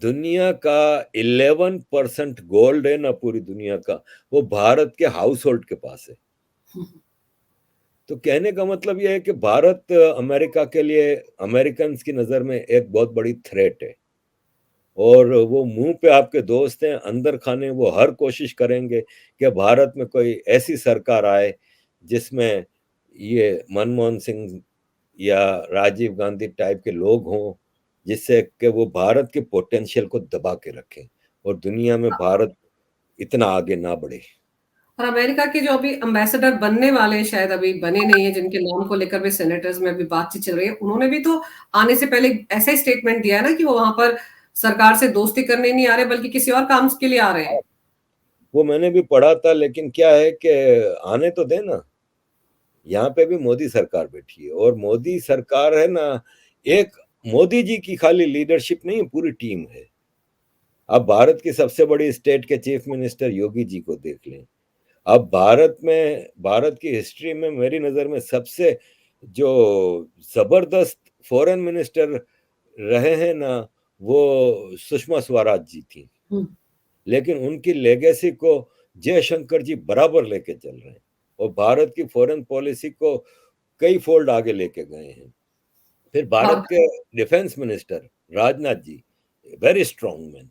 दुनिया का 11% गोल्ड है ना पूरी दुनिया का, वो भारत के हाउस होल्ड के पास है। तो कहने का मतलब यह है कि भारत अमेरिका के लिए, अमेरिकन की नजर में एक बहुत बड़ी थ्रेट है। और वो मुंह पे आपके दोस्त हैं, अंदर खाने वो हर कोशिश करेंगे कि भारत में कोई ऐसी सरकार आए जिसमें ये मनमोहन सिंह या राजीव गांधी टाइप के लोग हों, जिससे कि वो भारत के पोटेंशियल को दबा के रखें और दुनिया में भारत इतना आगे ना बढ़े। और अमेरिका के जो अभी एम्बेसडर बनने वाले हैं, शायद अभी बने नहीं है, जिनके नाम को लेकर भी सेनेटर्स में अभी बातचीत चल रही है, उन्होंने भी तो आने से पहले ऐसा ही स्टेटमेंट दिया है ना कि वो वहां पर सरकार से दोस्ती करने नहीं आ रहे, बल्कि किसी और काम के लिए आ रहे हैं। वो मैंने भी पढ़ा था, लेकिन क्या है कि आने तो देना, यहाँ पे भी मोदी सरकार बैठी है और मोदी सरकार है ना, एक मोदी जी की खाली लीडरशिप नहीं, पूरी टीम है। अब भारत की सबसे बड़ी स्टेट के चीफ मिनिस्टर योगी जी को देख लें। अब भारत में, भारत की हिस्ट्री में मेरी नजर में सबसे जो जबरदस्त फॉरेन मिनिस्टर रहे हैं ना, वो सुषमा स्वराज जी थी। लेकिन उनकी लेगेसी को जयशंकर जी बराबर लेके चल रहे हैं और भारत की फॉरेन पॉलिसी को कई फोल्ड आगे लेके गए हैं। फिर भारत के defence minister Rajnath ji, very strong man,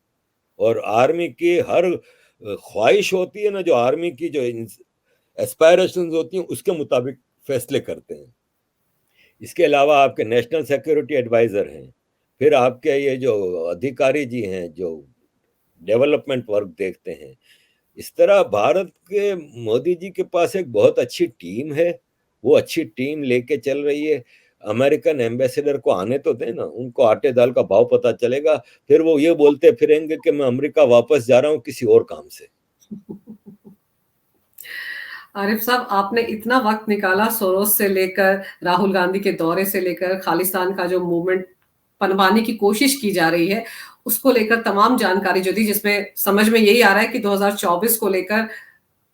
और आर्मी की हर ख्वाहिश होती है ना, जो आर्मी की जो एस्पायरेशंस होती हैं उसके मुताबिक फैसले करते हैं। इसके अलावा आपके नेशनल सिक्योरिटी एडवाइजर हैं, फिर आपके ये जो अधिकारी जी हैं, जो डेवलपमेंट वर्क देखते हैं। इस तरह भारत के मोदी जी के पास एक बहुत अच्छी टीम है, वो अच्छी टीम लेके चल रही है। अमेरिकन एम्बेसडर को आने तो दें ना, उनको आटे दाल का भाव पता चलेगा, फिर वो ये बोलते फिरेंगे कि मैं अमेरिका वापस जा रहा हूँ किसी और काम से। आरिफ साहब, आपने इतना वक्त निकाला, सोरोस से लेकर राहुल गांधी के दौरे से लेकर खालिस्तान का जो मूवमेंट पनवाने की कोशिश की जा रही है, उसको लेकर तमाम जानकारी जो दी, जिसमें समझ में यही आ रहा है कि 2024 को लेकर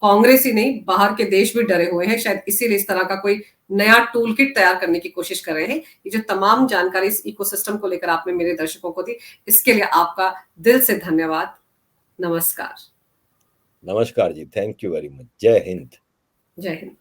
कांग्रेस ही नहीं, बाहर के देश भी डरे हुए हैं। शायद इसीलिए इस तरह का कोई नया टूल किट तैयार करने की कोशिश कर रहे हैं। ये जो तमाम जानकारी इस इकोसिस्टम को लेकर आपने मेरे दर्शकों को दी, इसके लिए आपका दिल से धन्यवाद। नमस्कार। नमस्कार जी, थैंक यू वेरी मच। जय हिंद। जय हिंद।